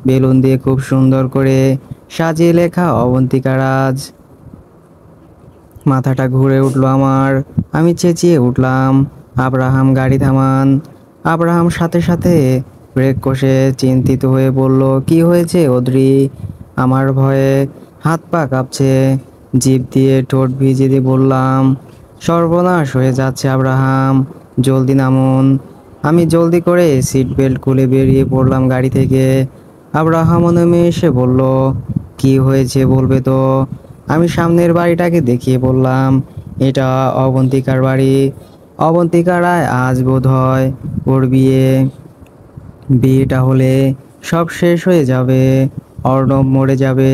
বেলুন দিয়ে খুব সুন্দর করে সাজিয়ে লেখা অবন্তিকা রাজ। মাথাটা ঘুরে উঠলো আমার। আমি চেঁচিয়ে উঠলাম, আব্রাহাম, গাড়ি থামান। আব্রাহাম সাথে সাথে ব্রেক কষে চিন্তিত হয়ে বলল, কি হয়েছে অদ্রি? আমার ভয়ে হাত পা কাঁপছে। জিভ দিয়ে ঠোঁট ভিজিয়ে দিয়ে বললাম, সর্বনাশ হয়ে যাচ্ছে আব্রাহাম, জলদি নামুন। আমি জলদি করে সিট বেল্ট খুলে বেরিয়ে পড়লাম গাড়ি থেকে। আব্রাহামও নেমে এসে বলল, কি হয়েছে বলবে তো? আমি সামনের বাড়িটাকে দেখিয়ে বললাম, এটা অবন্তিকার বাড়ি। অবন্তিকা রায় আজ বোধ হয় ওর বিয়ে। বিয়েটা হলে সব শেষ হয়ে যাবে। অর্ণব মরে যাবে।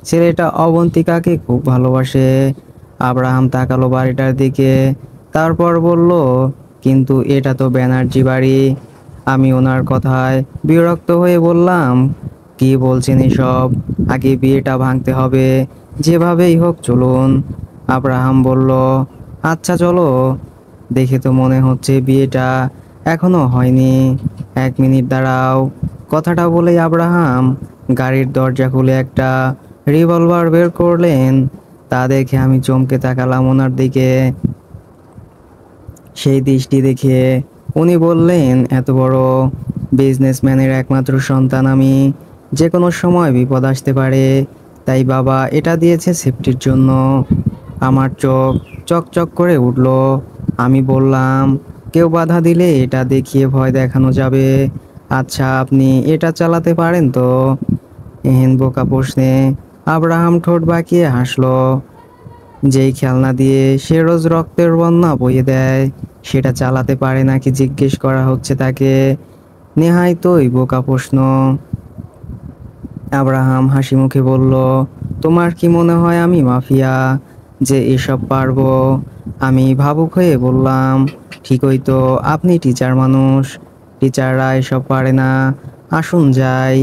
ছেলেটা অবন্তিকাকে খুব ভালোবাসে। আব্রাহাম তাকালো বাড়িটার দিকে, তারপর বলল, কিন্তু এটা তো ব্যানার্জি বাড়ি। আমি ওনার কথায় বিরক্ত হয়ে বললাম, কি বলছেন এসব? আগে বিয়েটা ভাঙতে হবে, যেভাবেই হোক চলুন। আব্রাহাম বলল, আচ্ছা চলো। দেখে তো মনে হচ্ছে বিয়েটা এখনো হয়নি। 1 মিনিট দাঁড়াও। কথাটা বলেই আব্রাহাম গাড়ির দরজা খুলে একটা রিভলভার বের করলেন। তা দেখে আমি চমকে তাকালাম ওনার দিকে। সেই দৃষ্টি দেখে উনি বললেন, এত বড় বিজনেসম্যানের একমাত্র সন্তান আমি, যে কোনো সময় বিপদ আসতে পারে, তাই বাবা এটা দিয়েছে সেফটির জন্য। আমার চোখ চকচক করে উঠল। আমি বললাম, কেউ বাধা দিলে এটা দেখিয়ে ভয় দেখানো যাবে। আচ্ছা আপনি এটা চালাতে পারেন তো? এহেন বোকা প্রশ্নে আব্রাহাম ঠোঁট বাঁকিয়ে হাসলো। যেই খেলনা দিয়ে সে রোজ রক্তের বন্যা বইয়ে দেয় সেটা চালাতে পারে নাকি জিজ্ঞেস করা হচ্ছে তাকে। নেহায়তই বোকা প্রশ্ন। আব্রাহাম হাসি মুখে বলল, তোমার কি মনে হয় আমি মাফিয়া যে এসব পারবো? আমি ভাবুক হয়ে বললাম, ঠিকই তো, আপনি টিচার মানুষ, টিচাররা এসব পারে না। আসুন যাই।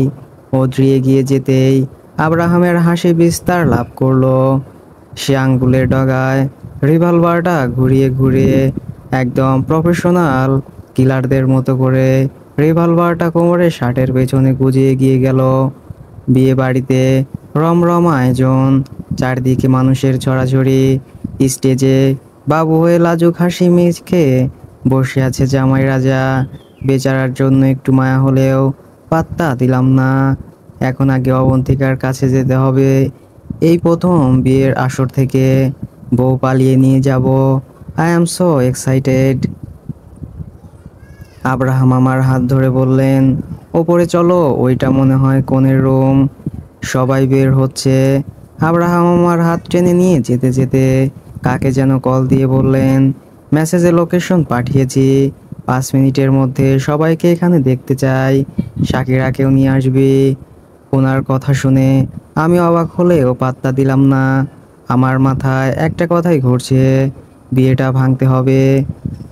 অদ্রি এগিয়ে যেতেই আব্রাহামের হাসি বিস্তার লাভ করলো। সে আঙ্গুলের ডগায় রিভলভারটা ঘুরিয়ে ঘুরিয়ে একদম প্রফেশনাল কিলারদের মতো করে রিভলভারটা কোমরে শার্টের পেছনে গুজিয়ে গিয়ে গেল। বিয়ে বাড়িতে রমরম আয়োজন, চারদিকে মানুষের ছড়াছড়ি। স্টেজে বাবু হয়ে লাজুক হাসি মুখে বসে আছে জামাই রাজা। বেচারার জন্য একটু মায়া হলেও পাত্তা দিলাম না। এখন আগে অবন্তিকার কাছে যেতে হবে। এই প্রথম বিয়ের আসর থেকে বউ পালিয়ে নিয়ে যাব। I am so excited. Abraham আমার হাত ধরে বললেন, ওপরে চলো, ওইটা মনে হয় কনের রুম। সবাই বের হচ্ছে। আব্রাহাম আমার হাত টেনে নিয়ে যেতে যেতে কাকে যেন কল দিয়ে বললেন, মেসেজে লোকেশন পাঠিয়েছি, 5 মিনিটের মধ্যে সবাইকে এখানে দেখতে চাই, শাকিরাকেও নিয়ে আসবি। ওনার কথা শুনে আমি অবাক হলেও পাত্তা দিলাম না। আমার মাথায় একটা কথাই ঘুরছে, বিয়েটা ভাঙতে হবে।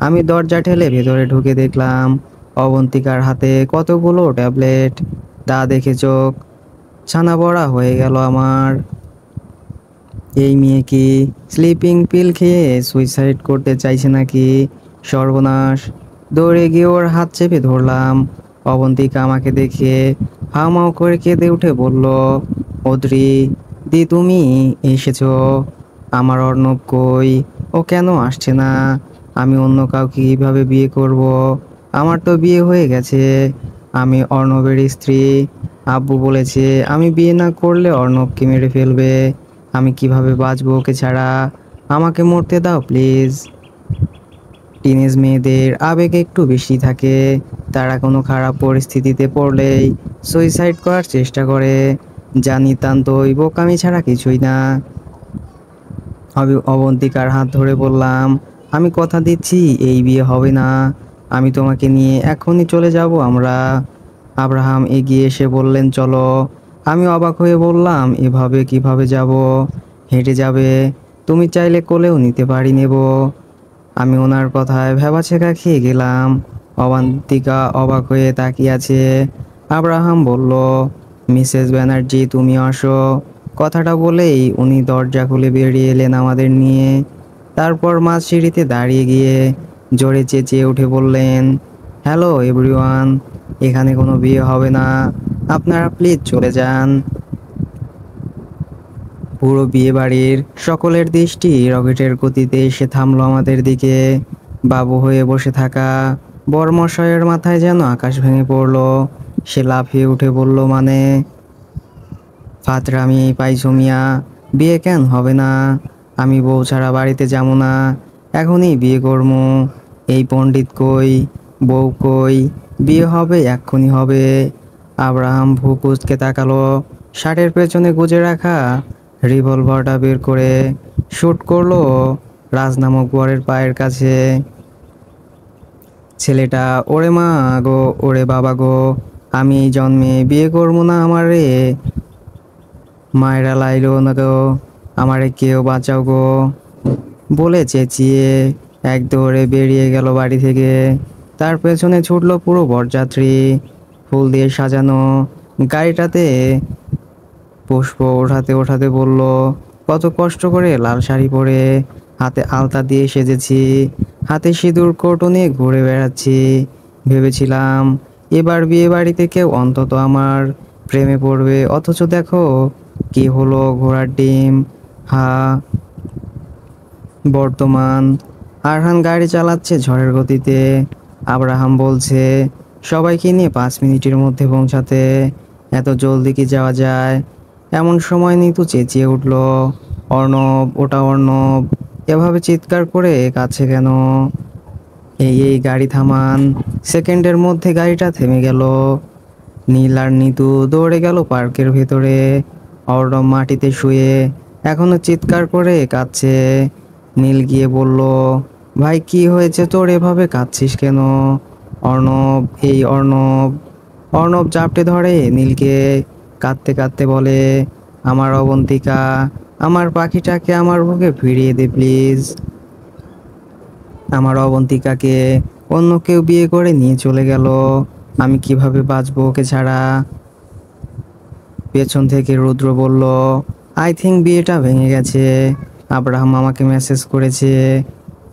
আমি দরজা ঠেলে ভেতরে ঢুকে দেখলাম অবন্তিকার হাতে কতগুলো ট্যাবলেট। তা দেখে চোখ ছানা বড়া হয়ে গেল আমার। এই মেয়ে কি স্লিপিং পিল খেয়ে সুইসাইড করতে চাইছে নাকি? সর্বনাশ! দৌড়ে গিয়ে ওর হাত চেপে ধরলাম। অবন্তিকা আমাকে দেখে হাউমাউ করে কেঁদে উঠে বলল, অদ্রি দি, তুমি এসেছো? আমার অর্ণব কই? ও কেন আসছে না? আমি অন্য কাউকে কিভাবে বিয়ে করব? আমার তো বিয়ে হয়ে গেছে, আমি অর্ণবের স্ত্রী। আব্বু বলেছে আমি বিয়ে না করলে অর্ণবকে মেরে ফেলবে। আমি কিভাবে বাঁচবো ওকে ছাড়া? আমাকে মরতে দাও প্লিজ। টিনেজ মেয়েদের আবেগ একটু বেশি থাকে। তারা কোনো খারাপ পরিস্থিতিতে পড়লেই সুইসাইড করার চেষ্টা করে। যা নিতান্ত ওই বোকামি ছাড়া কিছুই না। আমি অবন্তিকার হাত ধরে বললাম, আমি কথা দিচ্ছি এই বিয়ে হবে না। আমি তোমাকে নিয়ে এখনই চলে যাব আমরা। আব্রাহাম এগিয়ে এসে বললেন, চলো। আমি অবাক হয়ে বললাম, এভাবে কিভাবে যাব? হেঁটে যাবে? তুমি চাইলে কোলেও নিতে পারি নেব। আমি ওনার কথায় ভ্যাবাচেকা খেয়ে গেলাম। অবান্তিকা অবাক হয়ে তাকিয়ে আছে। আব্রাহাম বলল, মিসেস ব্যানার্জি তুমি আসো। কথাটা বলেই উনি দরজা খুলে বেরিয়ে এলেন আমাদের নিয়ে। তারপর মাঝ সিঁড়িতে দাঁড়িয়ে গিয়ে জোরে চেঁচিয়ে উঠে বললেন, হ্যালো এভরিওয়ান, এখানে কোনো বিয়ে হবে না, আপনারা প্লিজ চলে যান। পুরো বিয়ে বাড়ির সকলের দৃষ্টি রকেটের গতিতে এসে থামলো আমাদের দিকে। বাবু হয়ে বসে থাকা বরমশাইয়ের মাথায় যেন আকাশ ভেঙে পড়লো। সে লাফিয়ে উঠে বলল, মানে ফাতরামি পাইছো মিয়া, বিয়ে কেন হবে না? আমি বউ ছাড়া বাড়িতে যাবো না, এখনই বিয়ে করবো। এই পণ্ডিত কই? বউ কই? বিয়ে হবে, এক্ষুনি হবে। আব্রাহাম ভ্রু কুঁচকে তাকালো। শার্টের পেছনে গুজে রাখা রিভলভারটা বের করে শুট করলো রাজ নামক বরের পায়ের কাছে। ছেলেটা, ওরে মা গো, ওরে বাবা গো, আমি এই জন্মে বিয়ে করবো না আমারে। মায়েরা লাইলো না গো, আমারে কেউ বাঁচাও গো বলে চেঁচিয়ে এক দৌড়ে বেরিয়ে গেল বাড়ি থেকে। তার পেছনে ছুটলো পুরো বরযাত্রী। ফুল দিয়ে সাজানো গাড়িটাতে পুষ্প ওঠাতে ওঠাতে বলল, কত কষ্ট করে লাল শাড়ি পরে হাতে আলতা দিয়ে সেজেছি, হাতে সিঁদুর কৌটো নিয়ে ঘুরে বেড়াচ্ছি। ভেবেছিলাম এবার বিয়ে বাড়িতে কেউ অন্তত আমার প্রেমে পড়বে, অথচ দেখো কি হলো, ঘোড়ার ডিম। হা। বর্তমান আরহান গাড়ি চালাচ্ছে ঝড়ের গতিতে। আব্রাহাম বলছে সবাইকে নিয়ে 5 মিনিটের মধ্যে পৌঁছাতে। এত জলদি কি যাওয়া যায়? এমন সময় নিতু চেঁচিয়ে উঠল, অর্ণব, ওটা অর্ণব। এভাবে চিৎকার করে কাছে কেন? এই গাড়ি থামান। সেকেন্ডের মধ্যে গাড়িটা থেমে গেল। নীল আর নিতু দৌড়ে গেল পার্কের ভেতরে। অর্ণব মাটিতে শুয়ে এখনো চিৎকার করে কাঁদছে। নীল গিয়ে বলল, ভাই কি হয়েছে তোর, এভাবে কাঁদছিস কেন? অর্ণব, এই অর্ণব। অর্ণব জাপটে ধরে নীলকে, কাঁদতে কাঁদতে বলে, আমার অবন্তিকা, আমার পাখিটাকে আমার বুকে ফিরিয়ে দে প্লিজ। আমার অবন্তিকাকে অন্য কেউ বিয়ে করে নিয়ে চলে গেল, আমি কিভাবে বাঁচবো ওকে ছাড়া? পেছন থেকে রুদ্র বলল, আই থিঙ্ক বিয়েটা ভেঙে গেছে। আব্রাহাম আমাকে মেসেজ করেছে,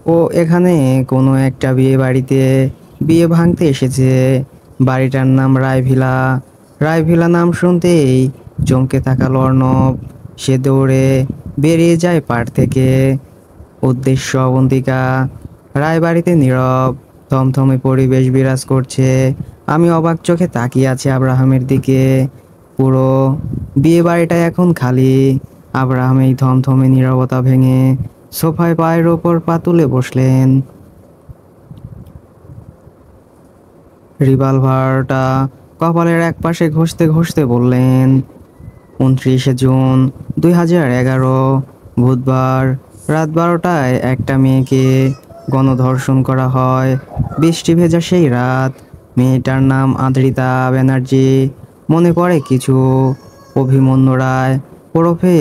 ও এখানে কোনো একটা বিয়ে বাড়িতে বিয়ে ভাঙতে এসেছে। বাড়িটার নাম রায়ভিলা। রায়ভিলা নাম শুনতেই চমকে তাকালো অর্ণব। সে দৌড়ে বেরিয়ে যায় পাড় থেকে। উদ্দেশ্য অবন্তিকা। রায়বাড়িতে নীরব থমথমে পরিবেশ বিরাজ করছে। আমি অবাক চোখে তাকিয়ে আছি আব্রাহামের দিকে। পুরো বিয়ে বাড়িটা এখন খালি। আব্রাহাম এই থমথমে নীরবতা ভেঙে সোফায় পায়ের ওপর পা তুলে বসলেন। রিভলভারটা কপালের এক পাশে ঘষতে ঘষতে বললেন, 29শে জুন 2011, বুধবার, রাত 12টায় একটা মেয়েকে গণধর্ষণ করা হয়। বৃষ্টি ভেজা সেই রাত। মেয়েটার নাম আদ্রিতা ব্যানার্জি। মনে পড়ে কিছু। অভিমন্যু রায় ওরফে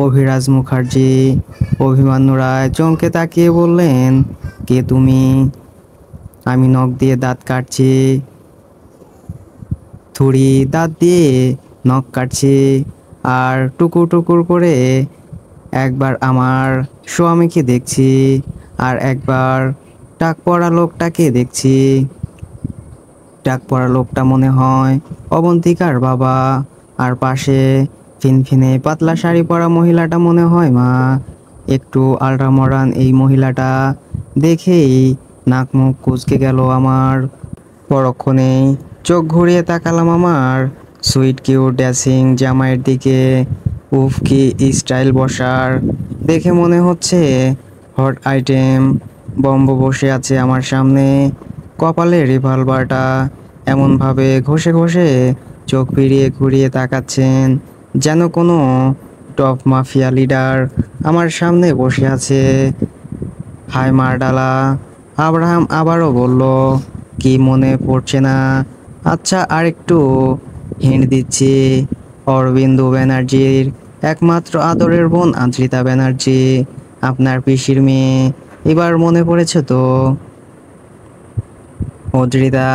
অভিরাজ মুখার্জি। অভিমন্যু রায় চমকে তাকিয়ে বললেন, কে তুমি? আমি নখ দিয়ে দাঁত কাটছি। ছুরি দাঁত দিয়ে নখ কাটছি। আর টুকুর টুকুর করে একবার আমার স্বামীকে দেখছি, আর একবার টাক পড়া লোকটাকে দেখছি। টাক পড়া লোকটা মনে হয় অবন্তিকার বাবা, আর পাশে ফিনফিনে পাতলা শাড়ি পরা মহিলাটা মনে হয় মা। একটু আলট্রা মডার্ন এই মহিলাটা দেখেই নাক মুখ কুঁচকে গেল আমার। পরক্ষণেই চোখ ঘুরিয়ে তাকালাম আমার সুইট কিউট ড্যাসিং জামাইয়ের দিকে। উফ কি স্টাইল বসার! দেখে মনে হচ্ছে হট আইটেম বম্ব বসে আছে আমার সামনে। কপালে রিভলভারটা এমনভাবে ঘষে ঘষে চোখ ফিরিয়ে ঘুরিয়ে তাকাচ্ছেন যেন কোনো টপ মাফিয়া লিডার আমার সামনে বসে আছে। হাই মারডালা! আব্রাহাম আবারও বলল, কি মনে পড়ছে না? আচ্ছা, আরেকটু হিন্ট দিচ্ছি। অরবিন্দু ব্যানার্জির একমাত্র আদরের বোন আদ্রিতা ব্যানার্জি, আপনার পিসির মেয়ে। এবার মনে পড়েছে তো? অদ্রিতা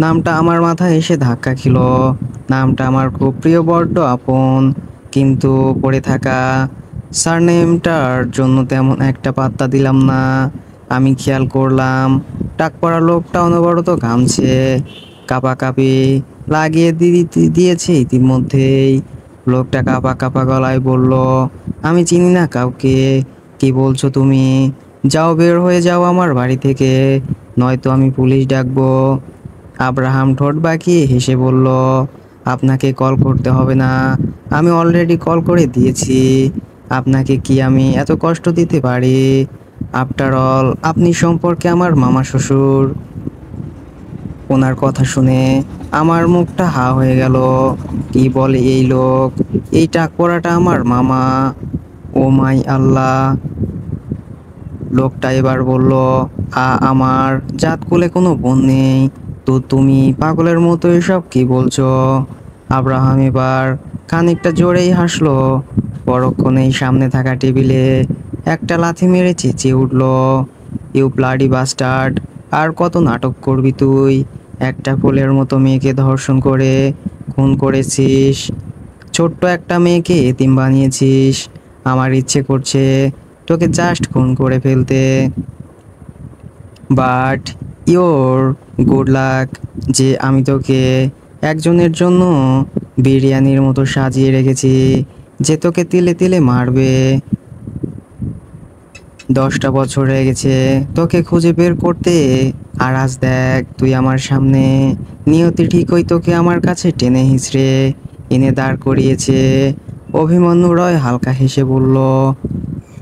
নামটা আমার মাথায় এসে ধাক্কা খেল। নামটা আমার খুব প্রিয়, বড্ড আপন। কিন্তু পড়ে থাকা সারনেমটার জন্য তেমন একটা পাত্তা দিলাম না। আমি খেয়াল করলাম টাক পড়া লোকটা অনবরত ঘামছে, কাঁপাকাঁপি লাগিয়ে দিয়েছে ইতিমধ্যেই। লোকটা কাঁপা কাঁপা গলায় বলল, আমি চিনি না কাউকে। কি বলছো তুমি? যাও, বের হয়ে যাও আমার বাড়ি থেকে, নয়তো আমি পুলিশ ডাকবো। আব্রাহাম ঠোঁট বাঁকিয়ে হেসে বলল, আপনাকে কল করতে হবে না, আমি অলরেডি কল করে দিয়েছি। আপনাকে কি আমি এত কষ্ট দিতে পারি? আফটার অল আপনি সম্পর্কে আমার মামা শ্বশুর। ওনার কথা শুনে আমার মুখটা হা হয়ে গেল। কি বলে এই লোক? এই টাক পড়াটা আমার মামা? ও মাই আল্লাহ! লোকটা এবার বলল, আমার জাতকুলে কোনো বোন নেই। তো তুমি পাগলের মতো এসব কি বলছো? আব্রাহাম এবার খানিকটা জোরেই হাসলো। পরক্ষণেই সামনে থাকা টেবিলে একটা লাথি মেরে চেঁচিয়ে উঠল, ইউ ব্লাডি বাস্টার্ড! আর কত নাটক করবি তুই? একটা ফুলের মতো মেয়েকে ধর্ষণ করে খুন করেছিস। ছোট্ট একটা মেয়েকে এতিম বানিয়েছিস। আমার ইচ্ছে করছে তোকে জাস্ট খুন করে ফেলতে। বাট ইওর গুড লাক যে আমি তোকে একজনের জন্য বিরিয়ানির মতো সাজিয়ে রেখেছি, যে তোকে তিলে তিলে মারবে। 10টা বছর হয়ে গেছে তোকে খুঁজে বের করতে, আর আজ দেখ তুই আমার সামনে। নিয়তি ঠিকই তোকে আমার কাছে টেনে হিঁচড়ে এনে দাঁড় করিয়েছে। অভিমন্যু রয় হালকা হেসে বলল,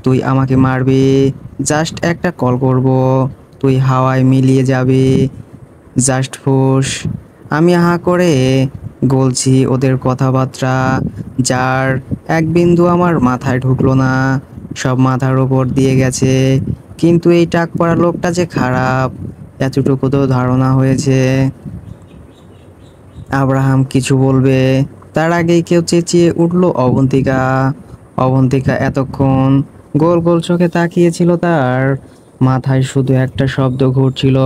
তুই আমাকে মারবি? জাস্ট একটা কল করব, তুই হাওয়ায় মিলিয়ে যাবি। জাস্ট ফুস! আমি হা করে গলছি ওদের কথাবার্তা, যার এক বিন্দু আমার মাথায় ঢুকলো না, সব মাথার উপর দিয়ে গেছে। কিন্তু এই টাক পড়া লোকটা যে খারাপ, এতটুকু তো ধারণা হয়েছে। আব্রাহাম কিছু বলবে তার আগেই কেউ চেঁচিয়ে উঠল, অবন্তিকা! অবন্তিকা এতক্ষণ গোল গোল চোখে তাকিয়েছিল। তার মাথায় শুধু একটা শব্দ ঘুরছিল,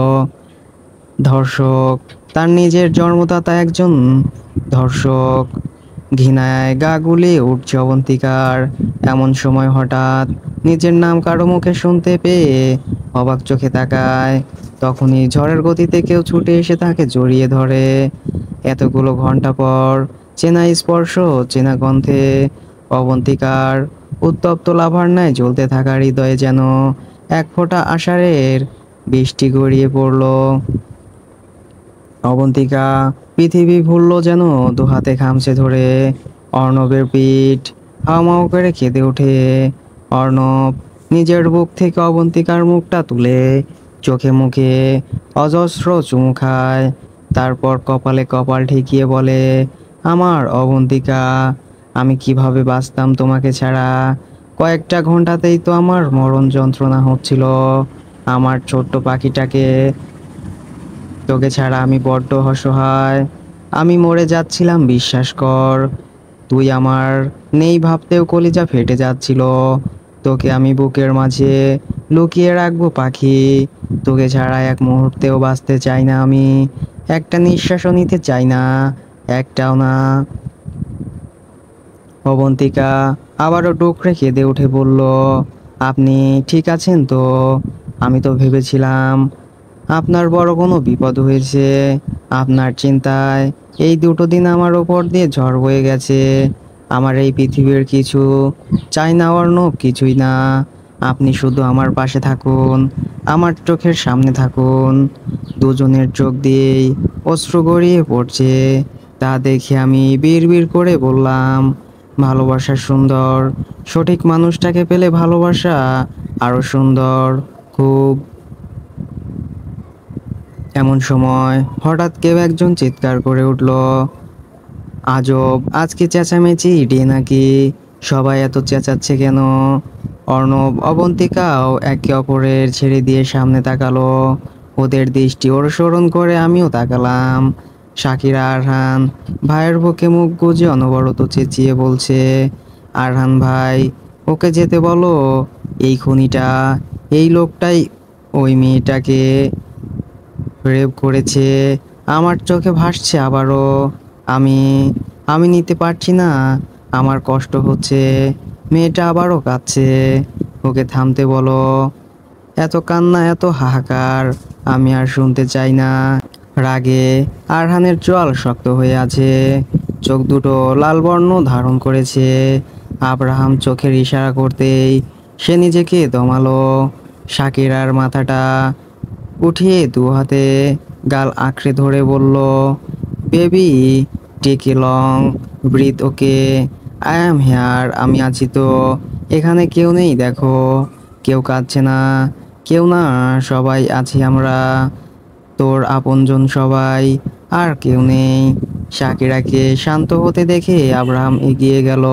ধর্ষক। তার নিজের জন্মদাতা একজন ধর্ষক। ঘৃণায় গা গুলিয়ে উঠছে অবন্তিকার। এমন সময় হঠাৎ নিজের নাম কারো মুখে শুনতে পেয়ে অবাক চোখে তাকায়। তখনই ঝড়ের গতিতে কেউ ছুটে এসে তাকে জড়িয়ে ধরে। এতগুলো ঘন্টা পর চেনা স্পর্শ, চেনা গন্ধে অবন্তিকার উত্তপ্ত লাভার ন্যায় জ্বলতে থাকা হৃদয়ে যেন এক ফোঁটা আষাঢ়ের বৃষ্টি গড়িয়ে পড়ল। অবন্তিকা পৃথিবী ভুলল যেন দুহাতে খামচে ধরে। অর্ণবের পিঠ হাউমাউ করে কেঁদে ওঠে। অর্ণব নিজের বুক থেকে অবন্তিকার মুখটা তুলে চোখে মুখে অজস্র চুমু খায়। তারপর কপালে কপাল ঠেকিয়ে বলে, আমার অবন্তিকা, আমি কিভাবে বাঁচতাম তোমাকে ছাড়া। কয়েকটা ঘন্টাতেই তো আমার মরণ যন্ত্রণা হচ্ছিল। আমার ছোট্ট পাখিটাকে তোকে ছাড়া আমি বড্ড অসহায়। আমি মরে যাচ্ছিলাম, বিশ্বাস কর। তুই আমার নেই ভাবতেও কলিজা ফেটে যাচ্ছিল। তোকে আমি বুকের মাঝে লুকিয়ে রাখবো পাখি। তোকে ছাড়া এক মুহূর্তেও বাঁচতে চাই না আমি। একটা নিঃশ্বাসও নিতে চাই না, একটাও না। অবন্তিকা আবারও ডুকরে কেঁদে উঠে বলল, আপনি ঠিক আছেন তো? আমি তো ভেবেছিলাম আপনার বড় কোনো বিপদ হয়েছে। আপনার চিন্তায় এই দুটো দিন আমার ওপর দিয়ে ঝড় বয়ে গেছে। আমার এই পৃথিবীর কিছু চাই না অর্ণব, কিছুই না। আপনি শুধু আমার পাশে থাকুন, আমার চোখের সামনে থাকুন। দুজনের চোখ দিয়েই অশ্রু গড়িয়ে পড়ছে। তা দেখে আমি বিড়বিড় করে বললাম, ভালোবাসা সুন্দর, সঠিক মানুষটাকে পেলে ভালোবাসা আরো সুন্দর, খুব। এমন সময় হঠাৎ কেউ একজন চিৎকার করে উঠল, আজব, আজকে চেঁচামেচি ডে নাকি? সবাই এত চেঁচাচ্ছে কেন? অর্ণব অবন্তিকাও একে অপরের ছেড়ে দিয়ে সামনে তাকালো। ওদের দৃষ্টি অনুসরণ করে আমিও তাকালাম। শাকিরা আরহান ভাইয়ের বুকে মুখ গুজে অনবরত চেঁচিয়ে বলছে, আরহান ভাই, ওকে যেতে বলো। এই খুনিটা, এই লোকটাই ওই মেয়েটাকে রেপ করেছে। আমার চোখে ভাসছে আবারও। আমি আমি নিতে পারছি না, আমার কষ্ট হচ্ছে। মেয়েটা আবারও কাঁদছে। ওকে থামতে বলো। এত কান্না, এত হাহাকার আমি আর শুনতে চাই না। রাগে আরহানের চোয়াল শক্ত হয়ে আছে, চোখ দুটো লাল বর্ণ ধারণ করেছে। আব্রাহাম চোখের ইশারা করতেই সে নিজেকে দমালো। শাকিরার মাথাটা উঠিয়ে দু হাতে গাল আঁকড়ে ধরে বলল, baby, take a long breath, okay, I am here. আমি আছি তো, এখানে কেউ নেই দেখো, কেউ কাঁদছে না, কেউ না, সবাই আছি আমরা, তোর আপনজন সবাই, আর কেউ নেই। শাকিরাকে শান্ত হতে দেখে আব্রাহাম এগিয়ে গেল।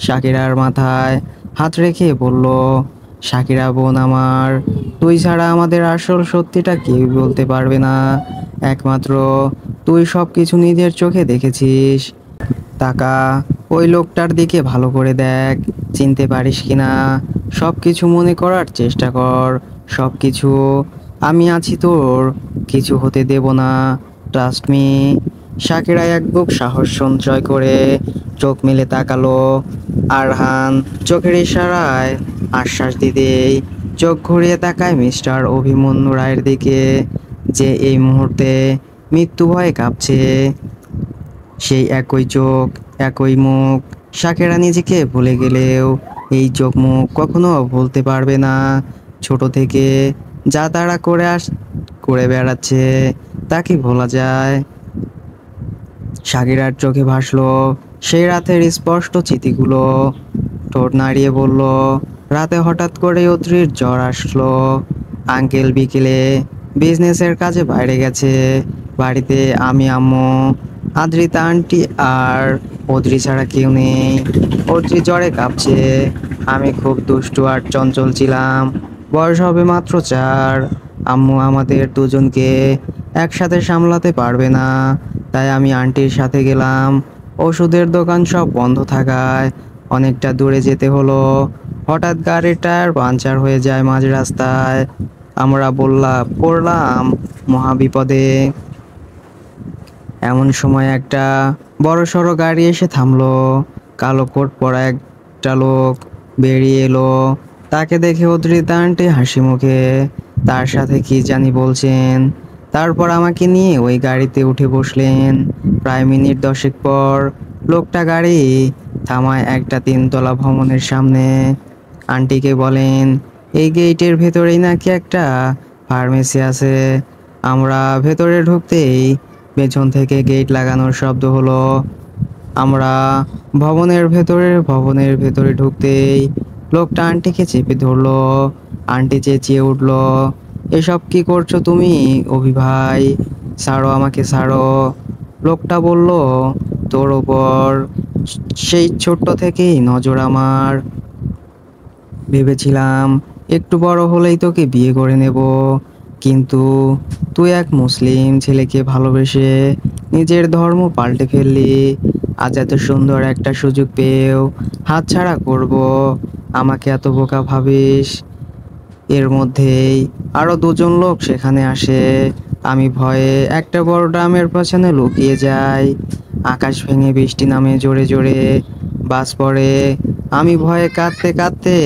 শাকিরার মাথায় হাত রেখে বলল, শাকিরা বোন আমার, তুই ছাড়া আমাদের আসল সত্যিটা কেউ বলতে পারবে না। একমাত্র তুই সব কিছু নিজের চোখে দেখেছিস। তাকা, ওই লোকটার দিকে ভালো করে দেখ, চিনতে পারিস কিনা। সব কিছু মনে করার চেষ্টা কর, সব কিছু। আমি আছি তোর, কিছু হতে দেব না, ট্রাস্ট মি। শাকিরা এক বুক সাহস সঞ্চয় করে চোখ মেলে তাকালো। আরহান চোখের ইশারায় আশ্বাস দিতেই চোখ ঘুরিয়ে তাকায় মিস্টার অভিমন্যু রায়ের দিকে, যে এই মুহূর্তে মৃত্যু ভয়ে কাঁপছে। সেই একই চোখ, একই মুখ। শাকেরা নিজেকে ভুলে গেলেও এই চোখ মুখ কখনো ভুলতে পারবে না। ছোট থেকে যা তারা করে বেড়াচ্ছে, তা কি ভোলা যায়? শাকিরার চোখে ভাসলো সেই রাতের স্পষ্ট স্মৃতিগুলো। ঠোঁট নাড়িয়ে বলল, রাতে হঠাৎ করে অদ্রির জ্বর আসলো। আঙ্কেল বিকেলে বিজনেসের কাজে বাইরে গেছে। বাড়িতে আমি, আম্মু, আদ্রিতা আন্টি আর অদ্রি ছাড়া কেউ নেই। অদ্রি জ্বরে কাঁপছে। আমি খুব দুষ্টু আর চঞ্চল ছিলাম। বয়স হবে মাত্র 4। আম্মু আমাদের দুজনকে একসাথে সামলাতে পারবে না, তাই আমি আন্টির সাথে গেলাম। ওষুধের দোকান সব বন্ধ থাকায় অনেকটা দূরে যেতে হলো। হঠাৎ গাড়ির টায়ার পাঞ্চার হয়ে যায় মাঝ রাস্তায়। আমরা পড়লাম মহা বিপদে। এমন সময় একটা বড়সড় গাড়ি এসে থামলো। কালো কোট পরা একটা লোক বেরিয়ে এলো। তাকে দেখে অদ্রিতা আন্টি হাসি মুখে তার সাথে কি জানি বলছেন। তারপর আমাকে নিয়ে ওই গাড়িতে উঠে বসলেন। প্রায় মিনিট 10 পর লোকটা গাড়ি থামায় একটা 3 তলা ভবনের সামনে। আন্টিকে বলেন, এই গেটের ভেতরেই নাকি একটা ফার্মেসি আছে। আমরা ভেতরে ঢুকতেই পেছন থেকে গেট লাগানোর শব্দ হলো। আমরা ভবনের ভেতরে ঢুকতেই লোকটা আন্টিকে চেপে ধরলো। আন্টি চেঁচিয়ে উঠলো, এসব কি করছো তুমি অভি ভাই? ছাড়ো আমাকে, ছাড়ো। লোকটা বলল, তোর ওপর সেই ছোট্ট থেকেই নজর আমার। ভেবেছিলাম একটু বড় হলেই তোকে বিয়ে করে নেব, কিন্তু তুই এক মুসলিম ছেলেকে ভালোবেসে নিজের ধর্ম পাল্টে ফেললি। আজ এত সুন্দর একটা সুযোগ পেয়েও হাতছাড়া করব? আমাকে এত বোকা ভাবিস? এর মধ্যেই আরো 2জন লোক সেখানে আসে। আমি ভয়ে একটা বড় ড্রামের পেছনে লুকিয়ে যাই। আকাশ ভেঙে বৃষ্টি নামে জোরে জোরে, বাজ পড়ে। আমি ভয়ে কাঁদতে কাঁদতে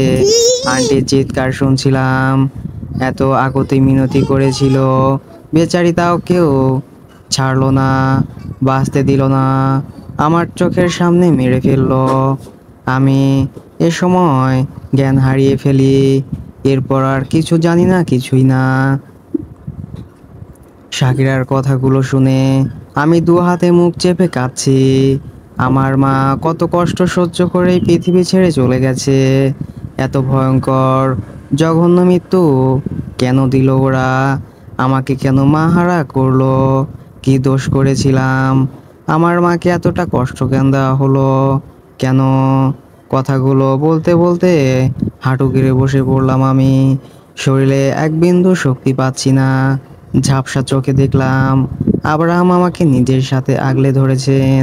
আন্টির চিৎকার শুনছিলাম। এত আকুতি মিনতি করেছিল, বেচারি তাও কেউ ছাড়লো না, বাঁচতে দিল না, আমার চোখের সামনে মেরে ফেললো। আমি এ সময় জ্ঞান হারিয়ে ফেলি। এরপর আর কিছু জানি না, কিছুই না। শাকিরার কথাগুলো শুনে আমি 2 হাতে মুখ চেপে কাঁদছি। আমার মা কত কষ্ট সহ্য করে এই পৃথিবী ছেড়ে চলে গেছে। এত ভয়ঙ্কর জঘন্য মৃত্যু কেন দিল ওরা? আমাকে কেন মাহারা করলো? কি দোষ করেছিলাম? আমার মাকে এতটা কষ্ট কেন দেওয়া হলো? কেন? কথাগুলো বলতে বলতে হাঁটু গেড়ে বসে পড়লাম আমি। শরীরে এক বিন্দু শক্তি পাচ্ছি না। ঝাপসা চোখে দেখলাম আব্রাহাম আমাকে নিজের সাথে আগলে ধরেছেন।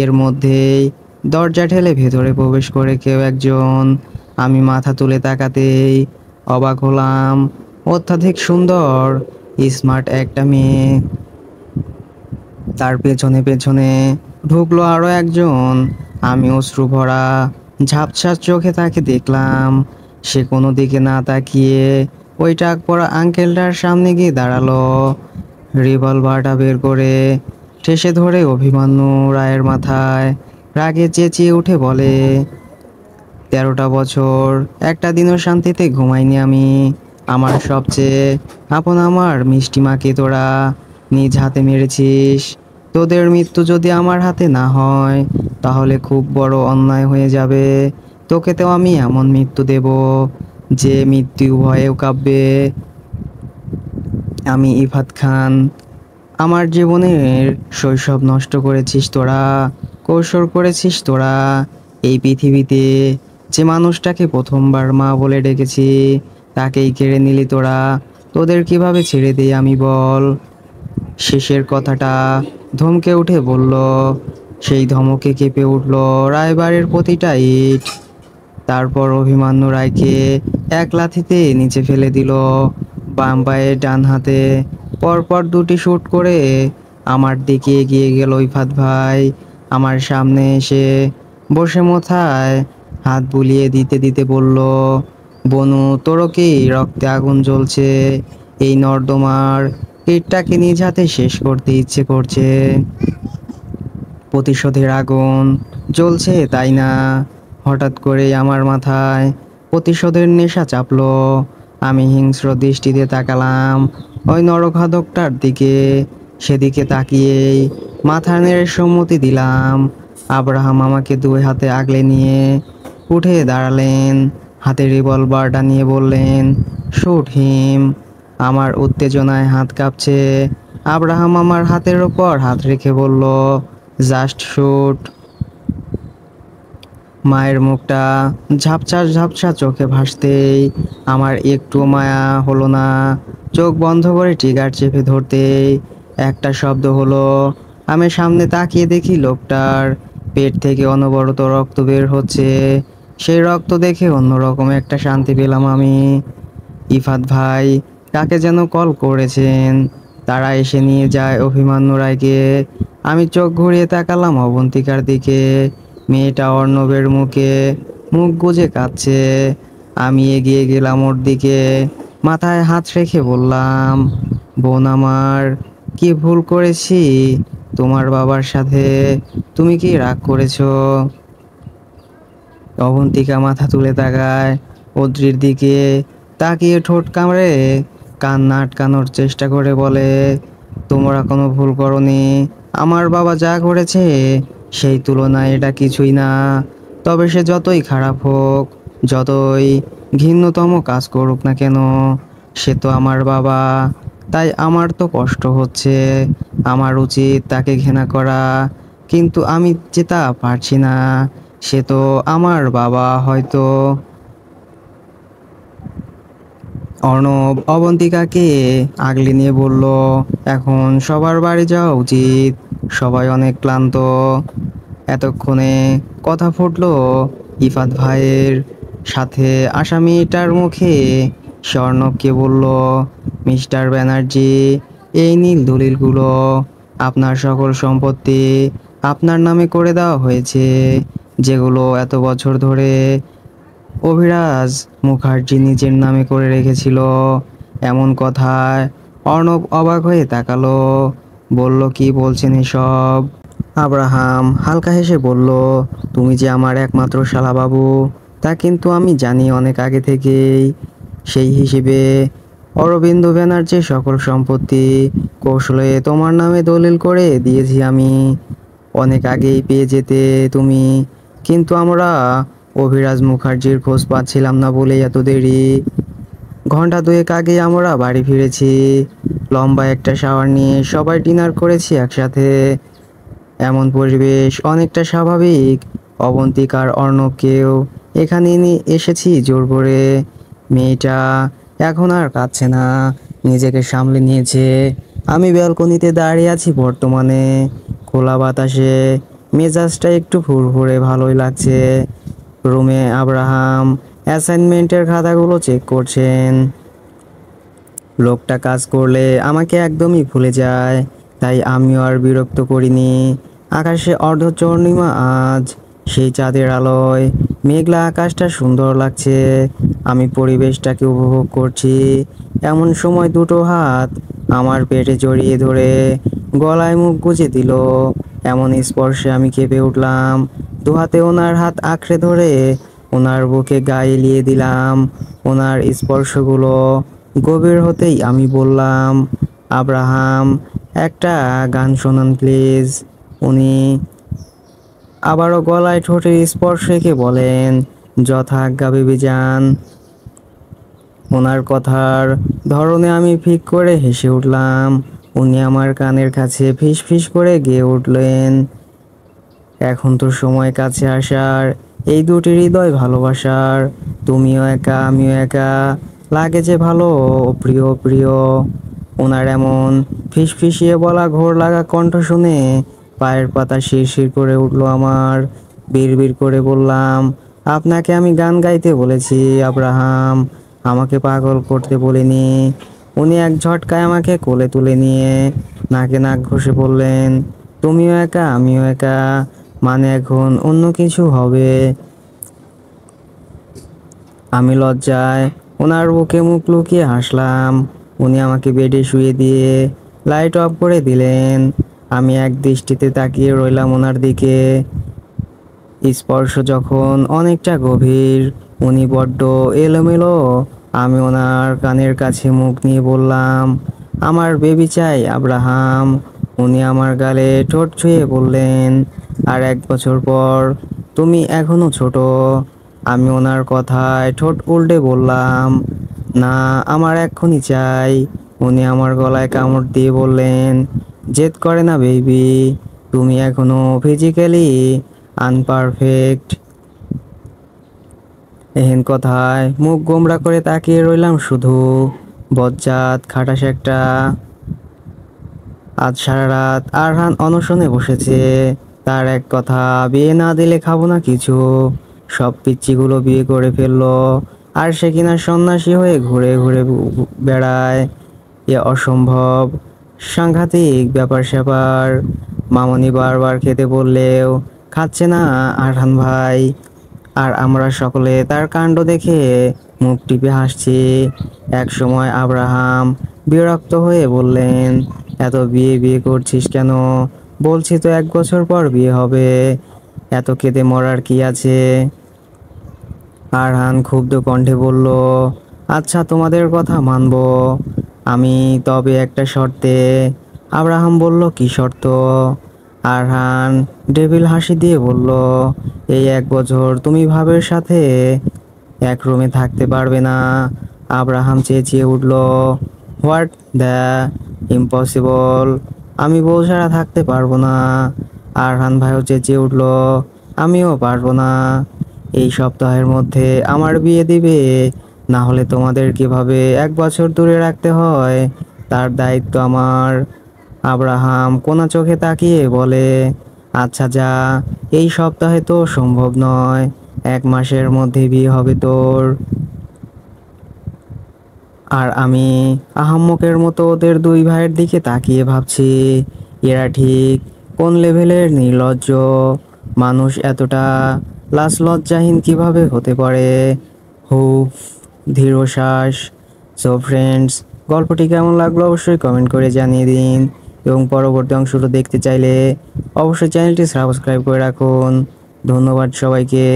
এর মধ্যেই দরজা ঠেলে ভেতরে প্রবেশ করে কেউ একজন। আমি মাথা তুলে তাকাতেই অবাক হলাম। অত্যাধিক সুন্দর, স্মার্ট একটা মেয়ে। তার পেছনে পেছনে ঢুকলো আরো একজন। আমি অশ্রু ভরা ঝাপসা চোখে তাকে দেখলাম। সে কোনো দিকে না তাকিয়ে ওই টাক পড়া আঙ্কেলটার সামনে গিয়ে দাঁড়ালো। রিভলভারটা বের করে ঠেসে ধরে অভিমন্যু রায়ের মাথায় রাগে চেঁচিয়ে উঠে বলে, 13টা বছর একটা দিনও শান্তিতে ঘুমাইনি আমি। আমার সবচেয়ে আপন আমার মিষ্টি মাকে তোরা নিজ হাতে মেরেছিস। তোদের মৃত্যু যদি আমার হাতে না হয় তাহলে খুব বড় অন্যায় হয়ে যাবে। তোকে তো আমি এমন মৃত্যু দেব যে মৃত্যু ভয়েও কাঁপবে। আমি ইফাত খান। আমার জীবনের শৈশব নষ্ট করেছিস তোরা, কৌশল করেছিস তোরা। এই পৃথিবীতে যে মানুষটাকে প্রথমবার মা বলে ডেকেছি তাকেই কেড়ে নিলি তোরা। তোদের কিভাবে ছেড়ে দিই আমি বল? শেষের কথাটা ধমকে উঠে বলল। সেই ধমকে কেঁপে উঠল রায়বাড়ির প্রতিটা ইট। তারপর অভিমন্যু রায়কে এক লাথিতে নিচে ফেলে দিল। বাম পায়ে ডান হাতে পরপর 2টি শুট করে আমার দিকে এগিয়ে গেল ইফাত ভাই। আমার সামনে এসে বসে মাথায় হাত বুলিয়ে দিতে দিতে বলল, বনু তোরও কি রক্তে আগুন জ্বলছে? এই নর্দমার পেটটাকে নিজ হাতে শেষ করতে ইচ্ছে করছে? প্রতিশোধের আগুন জ্বলছে তাই না? হঠাৎ করে আমার মাথায় প্রতিশোধের নেশা চাপলো। আমি হিংস্র দৃষ্টিতে তাকালাম ওই নরঘাতকটার দিকে। সেদিকে তাকিয়েই মাথা নেড়ে সম্মতি দিলাম। আব্রাহাম আমাকে 2 হাতে আগলে নিয়ে উঠে দাঁড়ালেন। হাতে রিভলভারটা নিয়ে বললেন, শুট হিম। আমার উত্তেজনায় হাত কাঁপছে। আব্রাহাম আমার হাতের ওপর হাত রেখে বলল, জাস্ট শুট। মায়ের মুখটা ঝাপসা ঝাপসা চোখে ভাসতেই আমার একটু মায়া হলো না। চোখ বন্ধ করে ট্রিগার চেপে ধরতেই একটা শব্দ হলো। আমি সামনে তাকিয়ে দেখি লোকটার পেট থেকে অনবরত রক্ত বের হচ্ছে। সেই রক্ত দেখে অন্যরকম একটা শান্তি পেলাম আমি। ইফাত ভাই কাকে যেন কল করেছেন। তারা এসে নিয়ে যায় অভিমন্যু রায়কে। আমি চোখ ঘুরিয়ে তাকালাম অবন্তিকার দিকে। মেয়েটা অর্ণবের মুখে মুখ গুজে কাঁদছে। আমি এগিয়ে গেলাম ওর দিকে, মাথায় হাত রেখে বললাম, বোন আমার, কি ভুল করেছি তোমার বাবার সাথে? তুমি কি রাগ করেছো? অবন্তিকা মাথা তুলে তাকায় অদ্রির দিকে, তাকিয়ে ঠোঁট কামড়ে কান্না আটকানোর চেষ্টা করে বলে, তোমরা কোনো ভুল করনি। আমার বাবা যা করেছে সেই তুলনায় এটা কিছুই না। তবে সে যতই খারাপ হোক, যতই ঘৃণ্যতম কাজ করুক না কেন, সে তো আমার বাবা। তাই আমার তো কষ্ট হচ্ছে, আমার উচিত তাকে ঘৃণা করা, কিন্তু আমি যে তা পারছি না। সে তো আমার বাবা হয়তো। অর্ণব অবন্তিকাকে আগলে নিয়ে বলল, এখন সবার বাড়ি যাওয়া উচিত, সবাই অনেক ক্লান্ত। এতক্ষণে কথা ফুটলো ইফাত ভাইয়ের সাথে আসা মেয়েটার মুখে। সে অর্ণবকে বলল, মিস্টার ব্যানার্জি, এই নীল দলিলগুলো, আপনার সকল সম্পত্তি আপনার নামে করে দেওয়া হয়েছে, যেগুলো এত বছর ধরে অভিরাজ মুখার্জি নিজের নামে করে রেখেছিল। এমন কথায় অর্ণব অবাক হয়ে তাকালো, বলল, কি বলছেন এসব? আব্রাহাম হালকা হেসে বলল, তুমি যে আমার একমাত্র শালাবাবু তা কিন্তু আমি জানি অনেক আগে থেকেই। সেই হিসেবে অরবিন্দ ব্যানার্জির সকল সম্পত্তি কৌশলে তোমার নামে দলিল করে দিয়েছি আমি। অনেক আগেই পেয়ে যেতে তুমি, কিন্তু আমরা অভিরাজ মুখার্জির খোঁজ পাচ্ছিলাম না বলেই এত দেরি। ঘন্টা দুয়েক আগে আমরা বাড়ি ফিরেছি, লম্বা একটা শাওয়ার নিয়ে সবাই ডিনার করেছি একসাথে। এমন পরিবেশ অনেকটা স্বাভাবিক। অবন্তিকার অর্ণবকেও এখানে নিয়ে এসেছি জোর করে। মেয়েটা এখন আর কাঁদছে না, নিজেকে সামলে নিয়েছে। আমি ব্যালকনিতে দাঁড়িয়ে আছি বর্তমানে, খোলা বাতাসে মেজাজটা একটু ফুরফুরে ভালোই লাগছে। রুমে আব্রাহাম অ্যাসাইনমেন্টের খাতাগুলো চেক করছেন। লোকটা কাজ করলে আমাকে একদমই ভুলে যায়, তাই আমিও আর বিরক্ত করিনি। আকাশে অর্ধচন্দ্রিমা আজ, সেই চাঁদের আলোয় মেঘলা আকাশটা সুন্দর লাগছে। আমি পরিবেশটাকে উপভোগ করছি। এমন সময় দুটো হাত আমার পেটে জড়িয়ে ধরে গলায় মুখ গুজে দিল। এমন স্পর্শে আমি কেঁপে উঠলাম। দুহাতে ওনার হাত আঁকড়ে ধরে ওনার বুকে গায়ে এলিয়ে দিলাম। ওনার স্পর্শগুলো গভীর হতেই আমি বললাম, আব্রাহাম, একটা গান শোনান প্লিজ। উনি আবারও গলায় ঠোঁটের স্পর্শ রেখে বলেন, যথাজ্ঞা বেবি যান। ওনার কথার ধরনে আমি ফিক করে হেসে উঠলাম। উনি আমার কানের কাছে ফিস ফিস করে গেয়ে উঠলেন, এখন তো সময় কাছে আসার, এই দুটি হৃদয় ভালোবাসার। তুমিও একা আমিও একা, লাগে যে ভালো প্রিয় প্রিয়। ওনার এমন ফিসফিসিয়ে বলা ঘোর লাগা কণ্ঠ শুনে পায়ের পাতা শিরশির করে উঠলো আমার। বিড়বিড় করে বললাম, আপনাকে আমি গান গাইতে বলেছি আব্রাহাম, আমাকে পাগল করতে বলিনি। উনি এক ঝটকায় আমাকে কোলে তুলে নিয়ে নাকে নাক ঘষে বললেন, তুমিও একা আমিও একা, মানে এখন অন্য কিছু হবে। আমি লজ্জায় ওনার বুকে মুখ লুকিয়ে হাসলাম। উনি আমাকে বেডে শুয়ে দিয়ে লাইট অফ করে দিলেন। আমি এক দৃষ্টিতে তাকিয়ে রইলাম ওনার দিকে। স্পর্শ যখন অনেকটা গভীর, উনি বড্ড এলোমেলো। আমি ওনার কানের কাছে মুখ নিয়ে বললাম, আমার বেবি চাই আব্রাহাম। উনি আমার গালে ঠোঁট ছুঁয়ে বললেন, আর 1 বছর পর তুমি এখনো ছোট। আমি ওনার কথায় ঠোঁট উল্টে বললাম, না, আমার এক্ষুনি চাই। উনি আমার গলায় কামড় দিয়ে বললেন, জেদ করে না বেবি, তুমি এখনো ফিজিক্যালি আনপারফেক্ট। এহেন কথায় মুখ গোমড়া করে তাকিয়ে রইলাম শুধু। বজ্জাত খাটাস একটা। আজ সারা রাত আরহান অনশনে বসেছে। তার এক কথা, বিয়ে না দিলে খাবো না কিছু। সব পিচ্চিগুলো বিয়ে করে ফেললো, আর সে কিনা সন্ন্যাসী হয়ে ঘুরে ঘুরে বেড়ায়। এ অসম্ভব, সাংঘাতিক ব্যাপার স্যাপার। মামনি বারবার খেতে বললেও খাচ্ছে না আরহান ভাই, আর আমরা সকলে তার কাণ্ড দেখে মুখ টিপে হাসছি। এক সময় আব্রাহাম বিরক্ত হয়ে বললেন, এত বিয়ে বিয়ে করছিস কেন? বলছি তো 1 বছর পর বিয়ে হবে, এত কেঁদে মরার কি আছে? আরহান ক্ষুব্ধ কণ্ঠে বলল, আচ্ছা তোমাদের কথা মানবো আমি, তবে একটা শর্তে। আব্রাহাম বলল, কি শর্ত? আরহান ডেভিল হাসি দিয়ে বলল, এই 1 বছর তুমি ভাবের সাথে এক রুমে থাকতে পারবে না। আব্রাহাম চেঁচিয়ে উঠল, হোয়াট দ্য ইম্পসিবল, আমি বউ ছাড়া থাকতে পারবো না। আরহান ভাইও চেঁচিয়ে উঠল, আমিও পারবো না। এই সপ্তাহের মধ্যে আমার বিয়ে দিবে, না হলে তোমাদের কিভাবে 1 বছর দূরে রাখতে হয় তার দায়িত্ব আমার। আব্রাহাম কোনা চোখে তাকিয়ে বলে, আচ্ছা যা, এই সপ্তাহে তো সম্ভব নয়, 1 মাসের মধ্যে বিয়ে হবে তোর। আর আমি আহাম্মকের মতো ওদের দুই ভাইয়ের দিকে তাকিয়ে ভাবছি, এরা ঠিক কোন লেভেলের নির্লজ্জ মানুষ, এতটা লাজ লজ্জাহীন কিভাবে হতে পারে। হুফ, ধীর শ্বাস। সো ফ্রেন্ডস, গল্পটি কেমন লাগলো অবশ্যই কমেন্ট করে জানিয়ে দিন, এবং পরবর্তী অংশটা দেখতে চাইলে অবশ্যই চ্যানেলটি সাবস্ক্রাইব করে রাখুন। ধন্যবাদ সবাইকে।